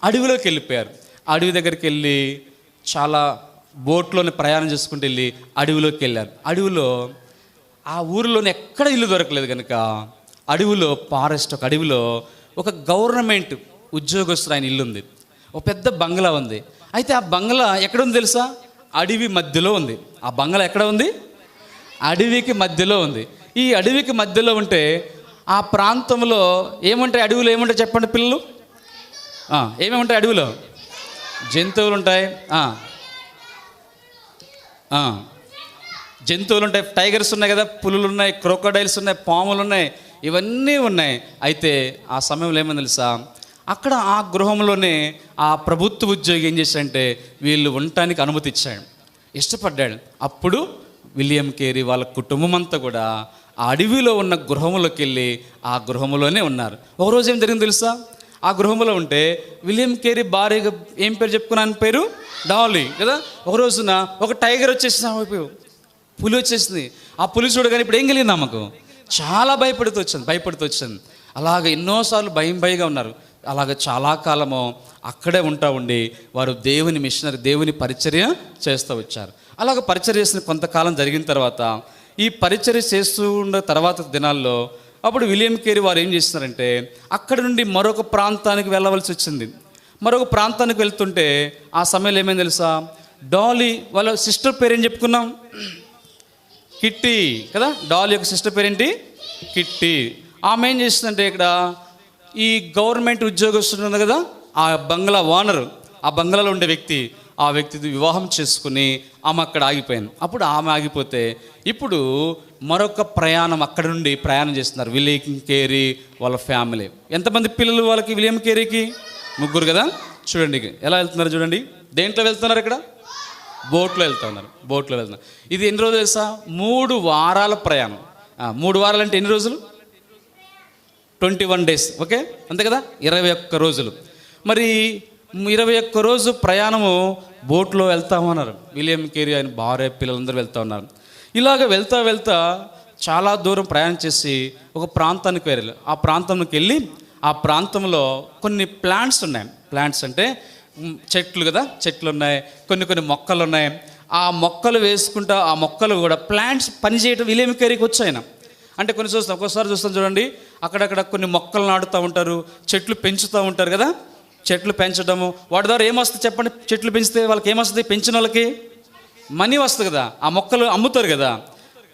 అడవిలోకి వెళ్ళిపోయారు. అడవి దగ్గరికి వెళ్ళి చాలా బోట్లోనే ప్రయాణం చేసుకుంటూ వెళ్ళి అడవిలోకి వెళ్ళారు. అడవిలో ఆ ఊరిలోనే ఎక్కడ ఇల్లు దొరకలేదు కనుక అడవిలో ఒక అడవిలో ఒక గవర్నమెంట్ ఉద్యోగస్తుడు ఆయన ఇల్లు ఉంది. ఒక పెద్ద బంగ్లా ఉంది. అయితే ఆ బంగ్లా ఎక్కడుంది తెలుసా? అడవి మధ్యలో ఉంది. ఆ బంగ్లా ఎక్కడ ఉంది? అడవికి మధ్యలో ఉంది. ఈ అడవికి మధ్యలో ఉంటే ఆ ప్రాంతంలో ఏముంటాయి? అడవిలో ఏముంటాయి చెప్పండి పిల్లలు? ఏమేముంటాయి అడవిలో? జంతువులు ఉంటాయి, జంతువులు ఉంటాయి. టైగర్స్ ఉన్నాయి కదా, పులులు ఉన్నాయి, క్రోకోడైల్స్ ఉన్నాయి, పాములు ఉన్నాయి, ఇవన్నీ ఉన్నాయి. అయితే ఆ సమయంలో ఏమని తెలుసా? అక్కడ ఆ గృహంలోనే ఆ ప్రభుత్వ ఉద్యోగి ఏం చేశాడంటే వీళ్ళు ఉండటానికి అనుమతి ఇచ్చాడు, ఇష్టపడ్డాడు. అప్పుడు విలియం కేరీ వాళ్ళ కుటుంబం అంతా కూడా ఆ అడవిలో ఉన్న గృహంలోకి వెళ్ళి ఆ గృహంలోనే ఉన్నారు. ఒకరోజు ఏం జరిగింది తెలుసా? ఆ గృహంలో ఉంటే విలియం కేరీ భార్యగా ఏం పేరు చెప్పుకున్నాను? పేరు డాలీ కదా. ఒక రోజున ఒక టైగర్ వచ్చేసింది, పులి వచ్చేసింది. ఆ పులి చూడగానే ఇప్పుడు ఏం కలిగింది ఆమెకు? చాలా భయపడుతూ వచ్చింది. అలాగ ఎన్నోసార్లు భయంగా ఉన్నారు. అలాగ చాలా కాలము అక్కడే ఉండి వారు దేవుని పరిచర్య చేస్తూ వచ్చారు. అలాగ పరిచర్య చేసిన కొంతకాలం జరిగిన తర్వాత, ఈ పరిచర్య చేస్తూ ఉన్న తర్వాత దినాల్లో అప్పుడు విలియం కేరీ వారు ఏం చేస్తున్నారంటే అక్కడి నుండి మరొక ప్రాంతానికి వెళ్ళవలసి వచ్చింది. మరొక ప్రాంతానికి వెళ్తుంటే ఆ సమయంలో ఏమైంది తెలుసా? డాలీ వాళ్ళ సిస్టర్ పేరేం చెప్పుకున్నాం? కిట్టి కదా. డాలీ యొక్క సిస్టర్ పేరేంటి? కిట్టి. ఆమె ఏం చేస్తుందంటే ఇక్కడ ఈ గవర్నమెంట్ ఉద్యోగస్తుడు ఉంది కదా, ఆ బంగ్లా ఓనరు, ఆ బంగ్లాలో ఉండే ఆ వ్యక్తితో వివాహం చేసుకుని ఆమె అక్కడ ఆగిపోయింది. అప్పుడు ఆమె ఆగిపోతే ఇప్పుడు మరొక ప్రయాణం అక్కడ నుండి ప్రయాణం చేస్తున్నారు విలియం కేరీ వాళ్ళ ఫ్యామిలీ. ఎంతమంది పిల్లలు వాళ్ళకి? విలియం కేరీకి 3 కదా. చూడండి ఎలా వెళ్తున్నారు చూడండి. దేంట్లో వెళ్తున్నారు? ఇక్కడ బోట్లో వెళ్తున్నారు. ఇది ఎన్ని రోజులు తెలుసా? 3 వారాల ప్రయాణం. 3 వారాలు అంటే ఎన్ని రోజులు? 21 days. ఓకే, అంతే కదా, 21 రోజులు. మరి 21 రోజు ప్రయాణము బోట్లో వెళ్తామన్నారు. విలియం కేరీ ఆయన భార్య పిల్లలందరూ వెళ్తా ఉన్నారు. ఇలాగ వెళ్తా వెళ్తా చాలా దూరం ప్రయాణం చేసి ఒక ప్రాంతానికి వెళ్ళారు. ఆ ప్రాంతానికి వెళ్ళి ఆ ప్రాంతంలో కొన్ని ప్లాంట్స్ ఉన్నాయి. ప్లాంట్స్ అంటే చెట్లు కదా, చెట్లు ఉన్నాయి, కొన్ని మొక్కలు ఉన్నాయి. ఆ మొక్కలు వేసుకుంటా ఆ మొక్కలు కూడా ప్లాంట్స్ పనిచేయటం విలియం కేరీకి వచ్చాయన. అంటే ఒక్కోసారి చూస్తాం చూడండి, అక్కడక్కడ కొన్ని మొక్కలు నాటుతూ ఉంటారు, చెట్లు పెంచుతూ ఉంటారు కదా. చెట్లు పెంచడము వాటి ద్వారా ఏమొస్తుంది చెప్పండి? చెట్లు పెంచితే వాళ్ళకి ఏమొస్తుంది? పెంచిన వాళ్ళకి మనీ వస్తుంది కదా, ఆ మొక్కలు అమ్ముతారు కదా.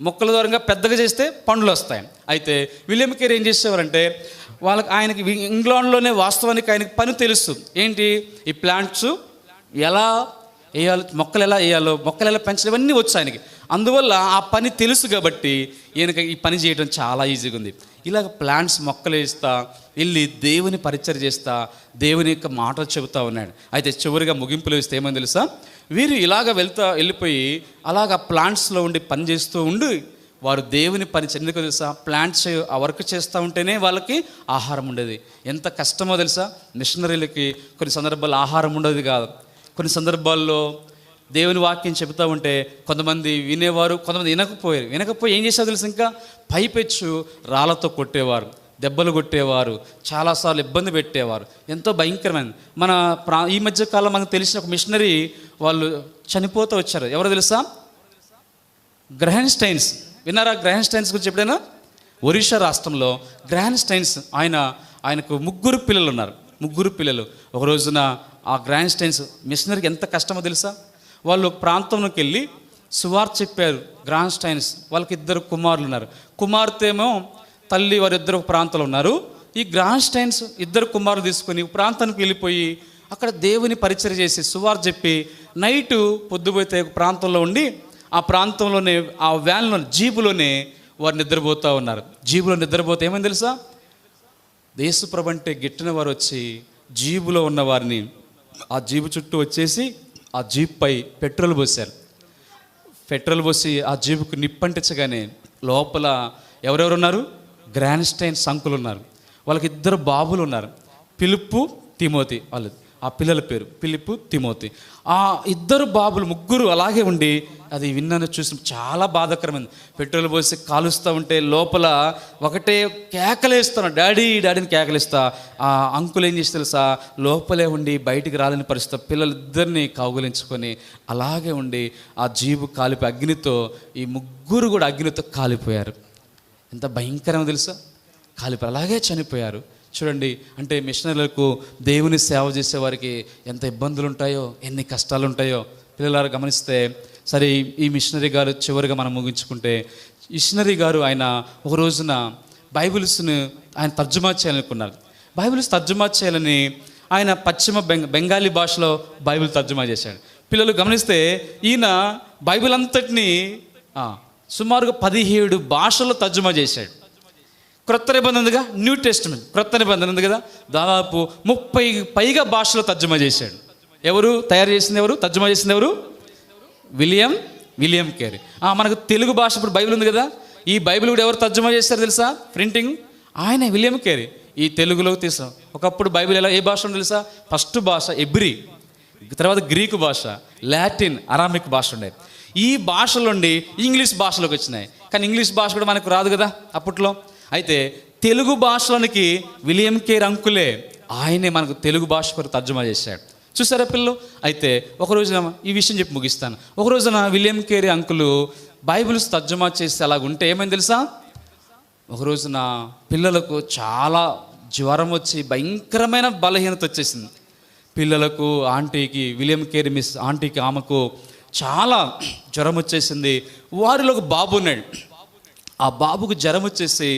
మొక్కల ద్వారా పెద్దగా చేస్తే పండ్లు వస్తాయి. అయితే విలియం కేరీ ఏం చేసేవారంటే ఆయనకి ఇంగ్లాండ్లోనే వాస్తవానికి ఆయనకి పని తెలుసు. ఏంటి? ఈ ప్లాంట్స్ ఎలా వేయాలో, మొక్కలు ఎలా వేయాలో, మొక్కలు ఎలా పెంచాలి, ఇవన్నీ వచ్చు ఆయనకి. అందువల్ల ఆ పని తెలుసు కాబట్టి ఈయనకి ఈ పని చేయడం చాలా ఈజీగా ఉంది. ఇలాగ ప్లాంట్స్ మొక్కలు వేస్తా వెళ్ళి దేవుని పరిచయం చేస్తా దేవుని యొక్క మాటలు చెబుతూ ఉన్నాడు. అయితే చివరిగా ముగింపులో ఇస్తే ఏమని తెలుసా? వీరు ఇలాగ వెళ్ళిపోయి అలాగ ప్లాంట్స్లో ఉండి పని చేస్తూ ఉండి వారు దేవుని పని ఎందుకో తెలుసా? ప్లాంట్స్ ఆ వర్క్ చేస్తూ ఉంటేనే వాళ్ళకి ఆహారం ఉండేది. ఎంత కష్టమో తెలుసా? మిషనరీలకి కొన్ని సందర్భాల్లో ఆహారం ఉండేది కాదు. కొన్ని సందర్భాల్లో దేవుని వాక్యం చెబుతూ ఉంటే కొంతమంది వినేవారు, కొంతమంది వినకపోయి ఏం చేసేవారు తెలుసు? ఇంకా పైపెచ్చు రాళ్ళతో కొట్టేవారు, దెబ్బలు కొట్టేవారు, చాలాసార్లు ఇబ్బంది పెట్టేవారు. ఎంతో భయంకరమైనది. ఈ మధ్య కాలం మనకు తెలిసిన ఒక మిషనరీ వాళ్ళు చనిపోతూ వచ్చారు. ఎవరో తెలుసా? గ్రహన్ స్టైన్స్. విన్నారా గ్రహన్ స్టైన్స్ గురించి ఎప్పుడైనా? ఒరిస్సా రాష్ట్రంలో గ్రహన్ స్టైన్స్ ఆయనకు 3 పిల్లలు ఉన్నారు. 3 పిల్లలు. ఒక రోజున ఆ గ్రాండ్ స్టైన్స్ మిషనరీకి ఎంత కష్టమో తెలుసా? వాళ్ళు ఒక ప్రాంతంలోకి వెళ్ళి సువార్త చెప్పారు. గ్రాండ్ స్టైన్స్ వాళ్ళకి 2 కుమారులు ఉన్నారు. కుమార్తె ఏమో తల్లి, వారిద్దరు ఒక ప్రాంతంలో ఉన్నారు. ఈ గ్రాండ్ స్టైన్స్ 2 కుమారులు తీసుకొని ప్రాంతానికి వెళ్ళిపోయి అక్కడ దేవుని పరిచయం చేసి సువార్త చెప్పి నైటు పొద్దుపోతే ఒక ప్రాంతంలో ఉండి ఆ ప్రాంతంలోనే ఆ వ్యాన్లో జీబులోనే వారు నిద్రపోతూ ఉన్నారు. జీబులో నిద్రపోతే ఏమని తెలుసా? యేసుప్రభు అంటే గిట్టిన వారు వచ్చి జీబులో ఉన్న వారిని ఆ జీబు చుట్టూ వచ్చేసి ఆ జీప్పై పెట్రోల్ పోసారు. పెట్రోల్ పోసి ఆ జీబుకు నిప్పంటించగానే లోపల ఎవరెవరు ఉన్నారు? గ్రాండ్ స్టైన్స్ అంకులు ఉన్నారు. వాళ్ళకి 2 బాబులు ఉన్నారు, ఫిలిప్పు, తిమోతి. వాళ్ళు ఆ పిల్లల పేరు ఫిలిప్పు, తిమోతి. ఆ 2 బాబులు 3 అలాగే ఉండి అది విన్నాను, చూసి చాలా బాధాకరమైంది. పెట్రోల్ పోసి కాలుస్తూ ఉంటే లోపల ఒకటే కేకలేస్తాను, డాడీని కేకలేస్తా. ఆ అంకులు ఏం చేసి తెలుసా? లోపలే ఉండి బయటికి రాలేని పరిస్థితి. పిల్లలిద్దరిని కౌగులించుకొని అలాగే ఉండి ఆ జీబు కాలిపోయి అగ్నితో ఈ 3 కూడా అగ్నితో కాలిపోయారు. ఎంత భయంకరమో తెలుసా? కాలిపోయి అలాగే చనిపోయారు. చూడండి, అంటే మిషనరీలకు దేవుని సేవ చేసేవారికి ఎంత ఇబ్బందులు ఉంటాయో, ఎన్ని కష్టాలు ఉంటాయో పిల్లలారు గమనిస్తే. సరే, ఈ మిషనరీ గారు చివరిగా మనం ముగించుకుంటే, మిషనరీ గారు ఆయన ఒక రోజున బైబిల్స్ను ఆయన తర్జుమా చేయాలనుకున్నారు. బైబిల్స్ తర్జుమా చేయాలని ఆయన పశ్చిమ బెంగాలీ భాషలో బైబిల్ తర్జుమా చేశాడు. పిల్లలు గమనిస్తే ఈయన బైబిల్ అంతటినీ సుమారుగా 17 భాషల్లో తర్జుమా చేశాడు. క్రొత్త నిబంధన ఉందిగా, న్యూ టెస్ట్మెంట్, క్రొత్త నిబంధన ఉంది కదా, దాదాపు 30 పైగా భాషలో తర్జుమా చేశాడు. ఎవరు తయారు చేసింది? ఎవరు తర్జుమా చేసింది? ఎవరు? William Carey. మనకు తెలుగు భాష ఇప్పుడు బైబిల్ ఉంది కదా, ఈ బైబిల్ కూడా ఎవరు తర్జుమా చేశారు తెలుసా? ప్రింటింగ్ ఆయన విలియం కేరీ. ఈ తెలుగులోకి తీసాం. ఒకప్పుడు బైబిల్ ఏ భాష ఉంది తెలుసా? ఫస్ట్ భాష ఎబ్రీ, తర్వాత గ్రీకు భాష, లాటిన్, అరామిక్ భాష ఉండేది. ఈ భాషల నుండి ఇంగ్లీష్ భాషలోకి వచ్చినాయి. కానీ ఇంగ్లీష్ భాష కూడా మనకు రాదు కదా అప్పట్లో. అయితే తెలుగు భాషలోనికి విలియం కేరీ అంకులే, ఆయనే మనకు తెలుగు భాష కొరకు తర్జుమా చేశాడు. చూసారా పిల్లలు? అయితే ఒక రోజున ఈ విషయం చెప్పి ముగిస్తాను. ఒక రోజున విలియం కేరీ అంకులు బైబిల్స్ తర్జుమా చేసి అలాగుంటే ఏమైంది తెలుసా? ఒక రోజున పిల్లలకు చాలా జ్వరం వచ్చి భయంకరమైన బలహీనత వచ్చేసింది. పిల్లలకు, ఆంటీకి, విలియం కేరీ మిస్ ఆంటీకి, ఆమెకు చాలా జ్వరం వచ్చేసింది. వారిలో ఒక బాబు ఉన్నాడు. ఆ బాబుకు జ్వరం వచ్చేసి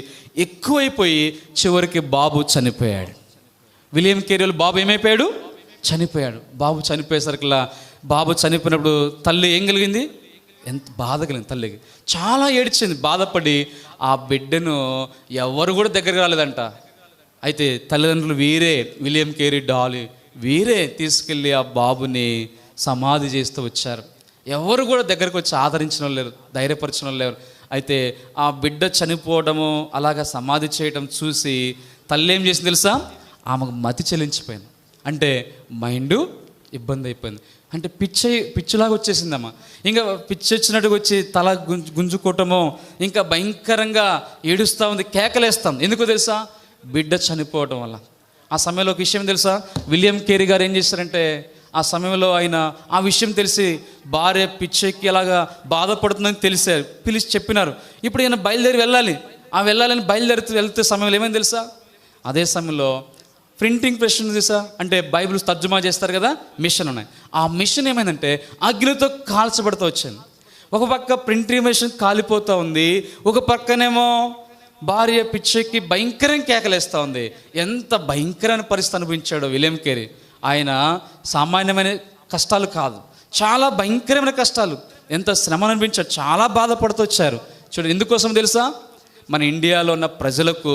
ఎక్కువైపోయి చివరికి బాబు చనిపోయాడు. విలియం కేరీలో బాబు ఏమైపోయాడు? చనిపోయాడు. బాబు చనిపోయేసరికిలా, బాబు చనిపోయినప్పుడు తల్లి ఏం కలిగింది? ఎంత బాధ కలిగింది తల్లికి. చాలా ఏడ్చింది బాధపడి. ఆ బిడ్డను ఎవరు కూడా దగ్గరికి రాలేదంట. అయితే తల్లిదండ్రులు విలియం కేరీ డాలీ వీరే తీసుకెళ్ళి ఆ బాబుని సమాధి చేస్తూ వచ్చారు. ఎవరు కూడా దగ్గరకు వచ్చి ఆదరించిన వాళ్ళు లేరు, ధైర్యపరిచిన వాళ్ళు లేరు. అయితే ఆ బిడ్డ చనిపోవడము, అలాగా సమాధి చేయడం చూసి తల్లి ఏం చేసింది తెలుసా? ఆమెకు మతి చెల్లించిపోయింది. అంటే మైండు ఇబ్బంది అయిపోయింది. అంటే పిచ్చిలాగా వచ్చేసిందమ్మా. ఇంకా పిచ్చి వచ్చినట్టుగా వచ్చి తల గుంజుకోవటమో, ఇంకా భయంకరంగా ఏడుస్తూ ఉంది, కేకలేస్తాం. ఎందుకు తెలుసా? బిడ్డ చనిపోవటం వల్ల. ఆ సమయంలో ఒక విషయం తెలుసా? విలియం కేరీ గారు ఏం చేశారంటే, ఆ సమయంలో ఆయన ఆ విషయం తెలిసి భార్య పిచ్చెక్కి అలాగా బాధపడుతుందని తెలిసారు, పిలిచి చెప్పినారు. ఇప్పుడు ఈయన బయలుదేరి వెళ్ళాలి. వెళ్ళాలని వెళ్తే సమయంలో ఏమైంది తెలుసా? అదే సమయంలో ప్రింటింగ్ ప్రెస్ ఉంది తెలుసా, అంటే బైబిల్స్ తర్జుమా చేస్తారు కదా, మిషన్ ఉన్నాయి. ఆ మిషన్ ఏమైందంటే అగ్నితో కాల్చబడుతూ వచ్చింది. ఒక పక్క ప్రింటింగ్ మిషన్ కాలిపోతూ ఉంది, ఒక పక్కనేమో భార్య పిచ్చెక్కి భయంకరంగా కేకలేస్తూ ఉంది. ఎంత భయంకరమైన పరిస్థితి అనుభవించాడో విలియం కేరీ. ఆయన సామాన్యమైన కష్టాలు కాదు, చాలా భయంకరమైన కష్టాలు, ఎంత శ్రమ అనిపించారు, చాలా బాధపడుతూ వచ్చారు. చూడండి, ఎందుకోసం తెలుసా? మన ఇండియాలో ఉన్న ప్రజలకు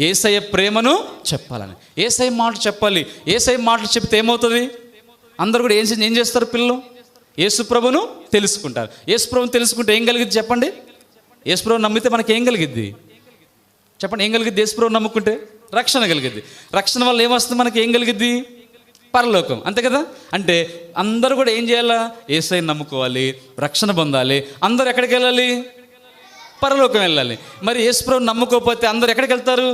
యేసయ్య ప్రేమను చెప్పాలని, యేసయ్య మాటలు చెప్పాలి. యేసయ్య మాటలు చెప్తే ఏమవుతుంది? అందరూ కూడా ఏం చేస్తారు? పిల్లలు యేసుప్రభును తెలుసుకుంటారు. యేసుప్రభుని తెలుసుకుంటే ఏం కలిగిద్ది చెప్పండి? యేసుప్రభుని నమ్మితే మనకి ఏం కలిగిద్ది చెప్పండి? ఏం కలిగిద్ది? యేసుప్రభుని నమ్ముకుంటే రక్షణ కలిగిద్ది. రక్షణ వల్ల ఏమొస్తుంది? మనకి ఏం కలిగిద్ది? పరలోకం. అంతే కదా? అంటే అందరూ కూడా ఏం చేయాలా? యేసయ్యని నమ్ముకోవాలి, రక్షణ పొందాలి. అందరూ ఎక్కడికి వెళ్ళాలి? పరలోకం వెళ్ళాలి. మరి యేసుప్రభుని నమ్ముకోకపోతే అందరూ ఎక్కడికి వెళ్తారు?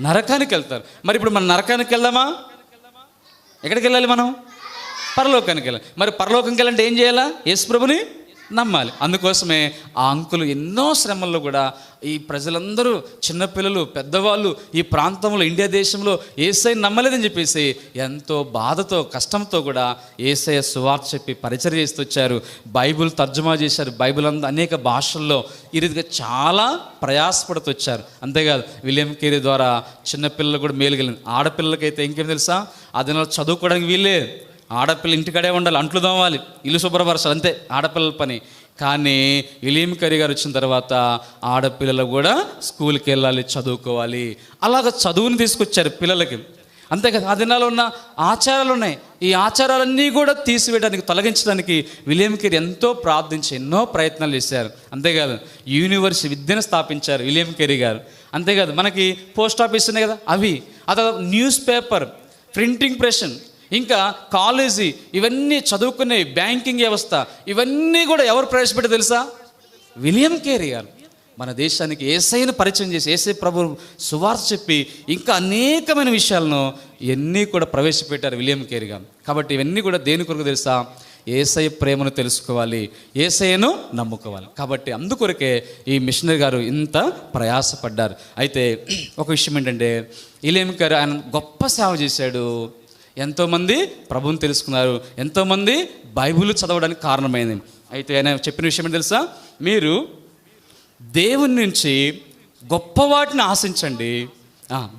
నరకానికి వెళ్తారు. మరి ఇప్పుడు మనం నరకానికి వెళ్దామా? ఎక్కడికి వెళ్ళాలి? మనం పరలోకానికి వెళ్ళాలి. మరి పరలోకంకి వెళ్ళాలంటే ఏం చేయాలా? యేసుప్రభుని నమ్మాలి. అందుకోసమే ఆ అంకులు ఎన్నో శ్రమల్లో కూడా ఈ ప్రజలందరూ, చిన్నపిల్లలు, పెద్దవాళ్ళు ఈ ప్రాంతంలో, ఇండియా దేశంలో యేసయ్యని నమ్మలేదని చెప్పేసి ఎంతో బాధతో, కష్టంతో కూడా యేసయ్య సువార్త చెప్పి పరిచర్య చేస్తూ వచ్చారు. బైబిల్ తర్జుమా చేశారు. బైబిల్ అనేక భాషల్లో ఈ రీతిగా చాలా ప్రయాసపడుతూ వచ్చారు. అంతేకాదు, విలియం కేరీ ద్వారా చిన్నపిల్లలు కూడా మేలుగలిగింది. ఆడపిల్లలకైతే ఇంకేం తెలుసా? ఆ దినాలు చదువుకోవడానికి వీళ్ళే, ఆడపిల్ల ఇంటికాడే ఉండాలి, అంట్లు తోమాలి, ఇల్లు శుభ్రపరచాలి, అంతే ఆడపిల్లల పని. కానీ విలియం కేరీ గారు వచ్చిన తర్వాత ఆడపిల్లలు కూడా స్కూల్కి వెళ్ళాలి, చదువుకోవాలి. అలాగ చదువుని తీసుకొచ్చారు పిల్లలకి. అంతేకాదు, ఆ దినాల్లో ఉన్న ఆచారాలు ఉన్నాయి. ఈ ఆచారాలన్నీ కూడా తీసివేయడానికి, తొలగించడానికి విలియం కేరీ ఎంతో ప్రార్థించి ఎన్నో ప్రయత్నాలు చేశారు. అంతేకాదు, యూనివర్సిటీ విద్యను స్థాపించారు విలియం కేరీ గారు. అంతేకాదు, మనకి పోస్ట్ ఆఫీస్ ఉన్నాయి కదా, అవి, అదే న్యూస్ పేపర్, ప్రింటింగ్ ప్రెస్, ఇంకా కాలేజీ, ఇవన్నీ చదువుకునే బ్యాంకింగ్ వ్యవస్థ, ఇవన్నీ కూడా ఎవరు ప్రవేశపెట్టారు తెలుసా? విలియం కేరీ గారు. మన దేశానికి యేసయ్యను పరిచయం చేసి, యేసయ్య ప్రభు సువార్త చెప్పి ఇంకా అనేకమైన విషయాలను ఇవన్నీ కూడా ప్రవేశపెట్టారు విలియం కేరీ గారు. కాబట్టి ఇవన్నీ కూడా దేని కొరకు తెలుసా? యేసయ్య ప్రేమను తెలుసుకోవాలి, యేసయ్యను నమ్ముకోవాలి. కాబట్టి అందుకొరకే ఈ మిషనరీ గారు ఇంత ప్రయాసపడ్డారు. అయితే ఒక విషయం ఏంటంటే, విలియం కేరీ ఆయన గొప్ప సేవ చేశాడు. ఎంతోమంది ప్రభువుని తెలుసుకున్నారు, ఎంతోమంది బైబిల్ చదవడానికి కారణమైంది. అయితే ఆయన చెప్పిన విషయం ఏంటి తెలుసా? మీరు దేవుని నుంచి గొప్ప వాటిని ఆశించండి.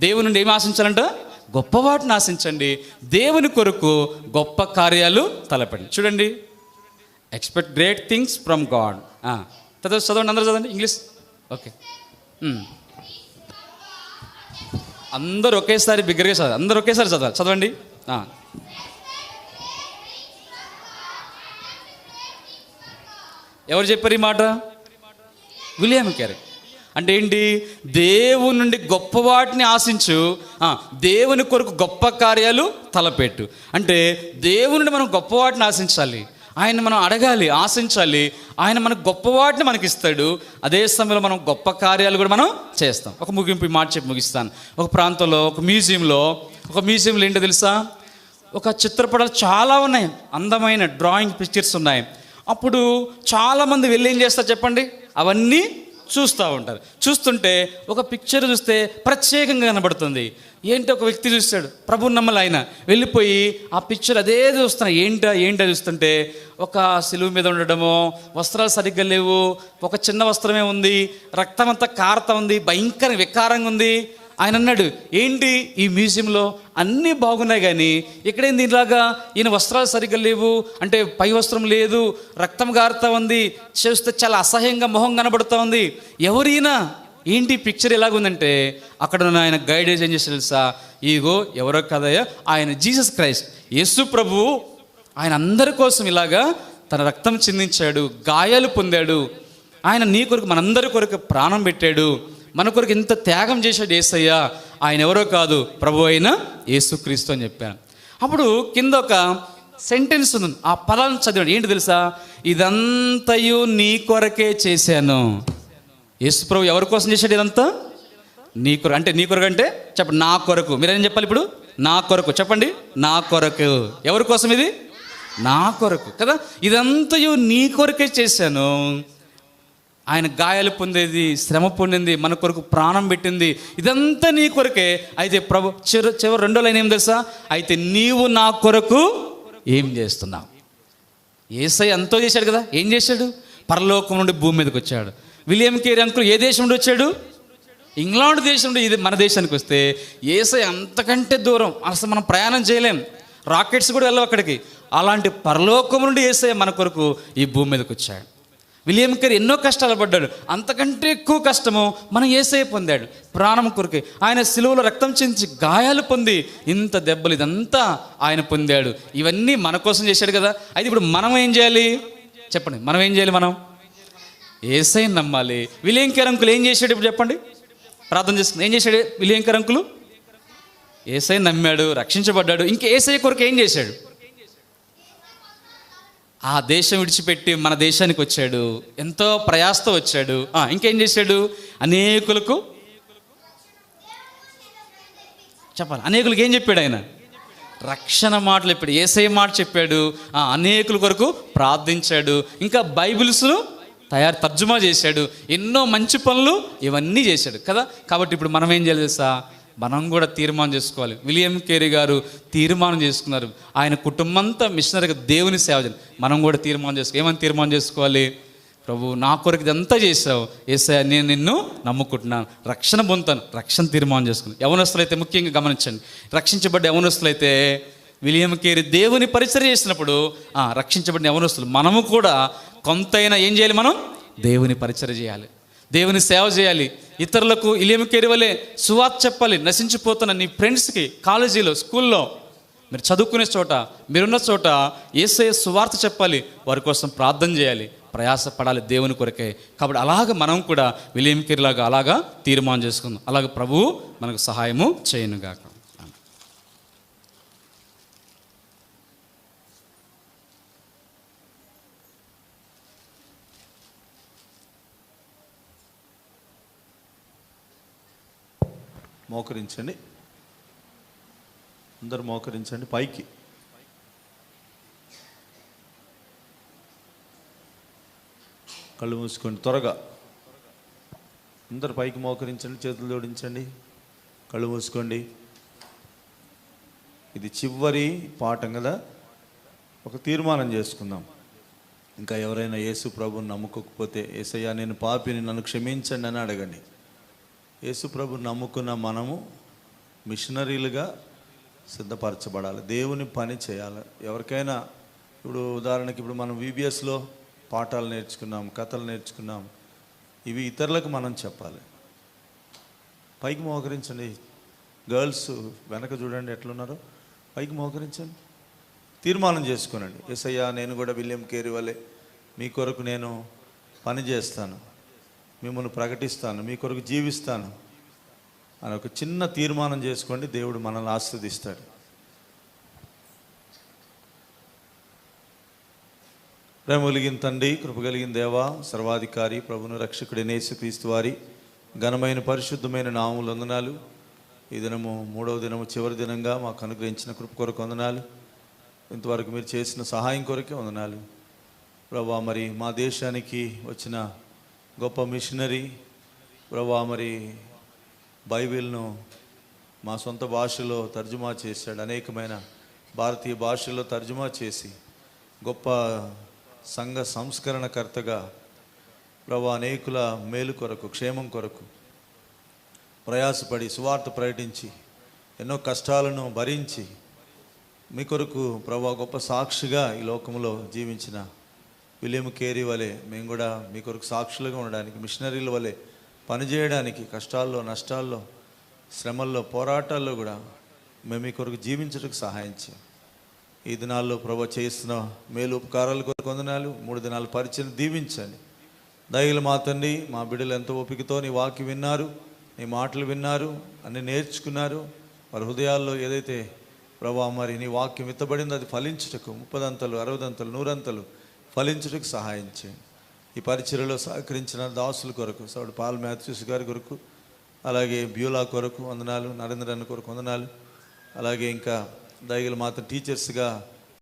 దేవుని నుండి ఏమి ఆశించాలంట? గొప్ప వాటిని ఆశించండి. దేవుని కొరకు గొప్ప కార్యాలు తలపండి. చూడండి, expect great things from God. చదవండి, అందరూ చదవండి ఇంగ్లీష్. ఓకే, అందరూ ఒకేసారి బిగ్గరగా చదవాలి, అందరూ ఒకేసారి చదవాలి. చదవండి. ఎవరు చెప్పారు ఈ మాట? William Carey. అంటే ఏంటి? దేవుని నుండి గొప్ప వాటిని ఆశించు, దేవుని కొరకు గొప్ప కార్యాలు తలపెట్టు. అంటే దేవుని నుండి మనం గొప్ప వాటిని ఆశించాలి, ఆయన మనం అడగాలి, ఆశించాలి. ఆయన మనకు గొప్ప వాటిని మనకి ఇస్తాడు. అదే సమయంలో మనం గొప్ప కార్యాలు కూడా మనం చేస్తాం. ఒక ముగింపు మాట చెప్పి ముగిస్తాను. ఒక ప్రాంతంలో, ఒక మ్యూజియంలో ఏంటో తెలుసా? ఒక చిత్రపటాలు చాలా ఉన్నాయి, అందమైన డ్రాయింగ్ పిక్చర్స్ ఉన్నాయి. అప్పుడు చాలామంది వెళ్ళి ఏం చేస్తారు చెప్పండి? అవన్నీ చూస్తూ ఉంటారు. చూస్తుంటే ఒక పిక్చర్ చూస్తే ప్రత్యేకంగా కనబడుతుంది. ఏంటి? ఒక వ్యక్తి చూస్తాడు, ప్రభువుని నమ్మలు, ఆయన వెళ్ళిపోయి ఆ పిక్చర్ అదే చూస్తున్నాడు. ఏంటో చూస్తుంటే ఒక సిలువ మీద ఉండడము, వస్త్రాలు సరిగ్గా లేవు, ఒక చిన్న వస్త్రమే ఉంది, రక్తం అంతా కారుతా ఉంది, భయంకర వికారంగా ఉంది. ఆయన అన్నాడు, ఏంటి ఈ మ్యూజియంలో అన్నీ బాగున్నాయి కానీ ఇక్కడేంది ఇలాగా? ఈయన వస్త్రాలు సరిగ్గా లేవు, అంటే పై వస్త్రం లేదు, రక్తం గారుతూ ఉంది, చూస్తే చాలా అసహ్యంగా మొహం కనబడుతూ ఉంది. ఎవరైనా ఏంటి పిక్చర్ ఎలాగుందంటే, అక్కడ ఉన్న ఆయన గైడెన్స్ ఏం చేసి తెలుసా? ఇగో ఎవరో కదయ్యా, ఆయన జీసస్ క్రైస్ట్, యేసు ప్రభు. ఆయన అందరి కోసం ఇలాగా తన రక్తం చిందించాడు, గాయాలు పొందాడు. ఆయన నీ కొరకు, మనందరి కొరకు ప్రాణం పెట్టాడు, మన కొరకు ఎంత త్యాగం చేశాడు యేసయ్య. ఆయన ఎవరో కాదు, ప్రభు అయిన యేసుక్రీస్తు అని చెప్పాను. అప్పుడు కింద ఒక సెంటెన్స్ ఉంది, ఆ పదాలను చదివాడు. ఏంటి తెలుసా? ఇదంతయు నీ కొరకే చేశాను. యేసుప్రభు ఎవరి కోసం చేశాడు ఇదంతా? నీ కొరకు. అంటే నీ కొరకు అంటే చెప్పండి, నా కొరకు. మీరేం చెప్పాలి ఇప్పుడు? నా కొరకు చెప్పండి, నా కొరకు. ఎవరి కోసం ఇది? నా కొరకు కదా. ఇదంతయు నీ కొరకే చేశాను. ఆయన గాయాలు పొందేది, శ్రమ పొందింది, మన కొరకు ప్రాణం పెట్టింది, ఇదంతా నీ కొరకే. అయితే ప్రభు చివరి రెండో లైన్ ఏం తెలుసా? అయితే నీవు నా కొరకు ఏం చేస్తున్నావు? యేసయ్య ఎంతో చేశాడు కదా. ఏం చేశాడు? పరలోకం నుండి భూమి మీదకి వచ్చాడు. విలియం కేరీ అంకుల్ ఏ దేశం నుండి వచ్చాడు? ఇంగ్లాండ్ దేశం నుండి ఇది మన దేశానికి వస్తే యేసయ్య అంతకంటే దూరం, అసలు మనం ప్రయాణం చేయలేం, రాకెట్స్ కూడా వెళ్ళవు అక్కడికి. అలాంటి పరలోకం నుండి యేసయ్య మన కొరకు ఈ భూమి మీదకి వచ్చాడు. విలియం కేరీ ఎన్నో కష్టాలు పడ్డాడు, అంతకంటే ఎక్కువ కష్టము మనం యేసయ్య పొందాడు ప్రాణం కొరకే. ఆయన సిలువలో రక్తం చించి గాయాలు పొంది ఇంత దెబ్బలు ఇదంతా ఆయన పొందాడు. ఇవన్నీ మన కోసం చేశాడు కదా. అయితే ఇప్పుడు మనం ఏం చేయాలి చెప్పండి? మనం ఏం చేయాలి? మనం యేసయ్యని నమ్మాలి. విలియం కేరీ అంకుల్ ఏం చేశాడు ఇప్పుడు చెప్పండి? ప్రార్థన చేసుకుని ఏం చేశాడు విలియం కేరీ అంకుల్? యేసయ్యని నమ్మాడు, రక్షించబడ్డాడు. ఇంకా యేసయ్య కొరకు ఏం చేశాడు? ఆ దేశం విడిచిపెట్టి మన దేశానికి వచ్చాడు, ఎంతో ప్రయాసతో వచ్చాడు. ఇంకేం చేశాడు? అనేకులకు చెప్పాలి. అనేకులకు ఏం చెప్పాడు ఆయన? రక్షణ మాటలు చెప్పాడు, యేసయ్య మాట చెప్పాడు, అనేకుల కొరకు ప్రార్థించాడు, ఇంకా బైబిల్స్ను తర్జుమా చేశాడు, ఎన్నో మంచి పనులు ఇవన్నీ చేశాడు కదా. కాబట్టి ఇప్పుడు మనం ఏం చేయాలి తెలుసా? మనం కూడా తీర్మానం చేసుకోవాలి. విలియం కేరీ గారు తీర్మానం చేసుకున్నారు, ఆయన కుటుంబంతో మిషనరీగా దేవుని సేవ చేయాలి. మనం కూడా తీర్మానం ఏమని తీర్మానం చేసుకోవాలి? ప్రభు నా కొరకు ఇదంతా చేసావు యేసయ్య, నేను నిన్ను నమ్ముకుంటున్నాను, రక్షణ పొందుతాను, రక్షణ తీర్మానం చేసుకున్నాను. యవనస్తులైతే ముఖ్యంగా గమనించండి, రక్షించబడ్డ యవనస్తులైతే విలియం కేరీ దేవుని పరిచర్య చేసినప్పుడు రక్షించబడిన యవనస్తులు మనము కూడా కొంతైనా ఏం చేయాలి? మనం దేవుని పరిచర్య చేయాలి, దేవుని సేవ చేయాలి. ఇతరులకు విలియం కేరీ వలె సువార్త చెప్పాలి. నశించిపోతున్న నీ ఫ్రెండ్స్కి కాలేజీలో, స్కూల్లో, మీరు చదువుకునే చోట, మీరున్న చోట యేసయ్య సువార్త చెప్పాలి, వారి కోసం ప్రార్థన చేయాలి, ప్రయాసపడాలి దేవుని కొరకే. కాబట్టి అలాగ మనం కూడా విలియం కేరీ లాగా అలాగా తీర్మానం చేసుకుందాం. అలాగ ప్రభువు మనకు సహాయము చేయనుగాక. మోకరించండి, అందరు మోకరించండి. పైకి కళ్ళు మూసుకోండి, త్వరగా అందరు పైకి మోకరించండి, చేతులు జోడించండి, కళ్ళు మూసుకోండి. ఇది చివరి పాఠం కదా. ఒక తీర్మానం చేసుకుందాం. ఇంకా ఎవరైనా యేసు ప్రభుని నమ్ముకోకపోతే, యేసయ్యా నేను పాపిని, నన్ను క్షమించండి అని అడగండి. యేసు ప్రభుని నమ్ముకున్న మనము మిషనరీలుగా సిద్ధపరచబడాలి, దేవుని పని చేయాలి. ఎవరికైనా ఇప్పుడు ఉదాహరణకి ఇప్పుడు మనం VBSలో పాఠాలు నేర్చుకున్నాం, కథలు నేర్చుకున్నాం, ఇవి ఇతరులకు మనం చెప్పాలి. పైకి మోకరించండి. గర్ల్స్ వెనక చూడండి ఎట్లున్నారో, పైకి మోకరించండి. తీర్మానం చేసుకునండి, యేసయ్యా నేను కూడా విలియం కేరీ వలె మీ కొరకు నేను పని చేస్తాను, మిమ్మల్ని ప్రకటిస్తాను, మీ కొరకు జీవిస్తాను అని ఒక చిన్న తీర్మానం చేసుకోండి. దేవుడు మనల్ని ఆశీర్వదిస్తాడు. ప్రేమ కలిగిన తండ్రి, కృప కలిగిన దేవా, సర్వాధికారి, ప్రభును రక్షకుడైన యేసుక్రీస్తు వారి ఘనమైన పరిశుద్ధమైన నామములు వందనాలు. ఈ దినము 3వ దినము చివరి దినంగా మాకు అనుగ్రహించిన కృప కొరకు వందనాలు. ఇంతవరకు మీరు చేసిన సహాయం కొరకే వందనాలు ప్రభా. మరి మా దేశానికి వచ్చిన గొప్ప మిషనరీ ప్రభా, మరి బైబిల్ను మా సొంత భాషలో తర్జుమా చేశాడు, అనేకమైన భారతీయ భాషల్లో తర్జుమా చేసి గొప్ప సంఘ సంస్కరణకర్తగా ప్రభా అనేకుల మేలు కొరకు, క్షేమం కొరకు ప్రయాసపడి సువార్త ప్రకటించి ఎన్నో కష్టాలను భరించి మీ కొరకు ప్రభా గొప్ప సాక్షిగా ఈ లోకంలో జీవించిన విలియం కేరీ వలె మేము కూడా మీ కొరకు సాక్షులుగా ఉండడానికి, మిషనరీల వలె పనిచేయడానికి, కష్టాల్లో, నష్టాల్లో, శ్రమల్లో, పోరాటాల్లో కూడా మేము మీ కొరకు జీవించడానికి సహాయం చేయం. ఈ దినాల్లో ప్రభా చేస్తున్న మేలు ఉపకారాల కొరకు వందనాలు. 3 దినాల పరిచయం దీవించండి. దయగల మా తండ్రి, మా బిడ్డలు ఎంతో ఓపికతో నీ వాక్యం విన్నారు, నీ మాటలు విన్నారు, అన్ని నేర్చుకున్నారు. వారి హృదయాల్లో ఏదైతే ప్రభా మరి నీ వాక్యం విత్తబడింది, అది ఫలించుటకు 30 60 100 ఫలించుటకు సహాయం చేయండి. ఈ పరిచర్యలో సహకరించిన దాసుల కొరకు, సౌడు పాల్ మాథ్యూస్ గారి కొరకు, అలాగే బ్యూలా కొరకు వందనాలు, నరేంద్ర అన్న కొరకు వందనాలు, అలాగే ఇంకా దయగల మాత్రం టీచర్స్గా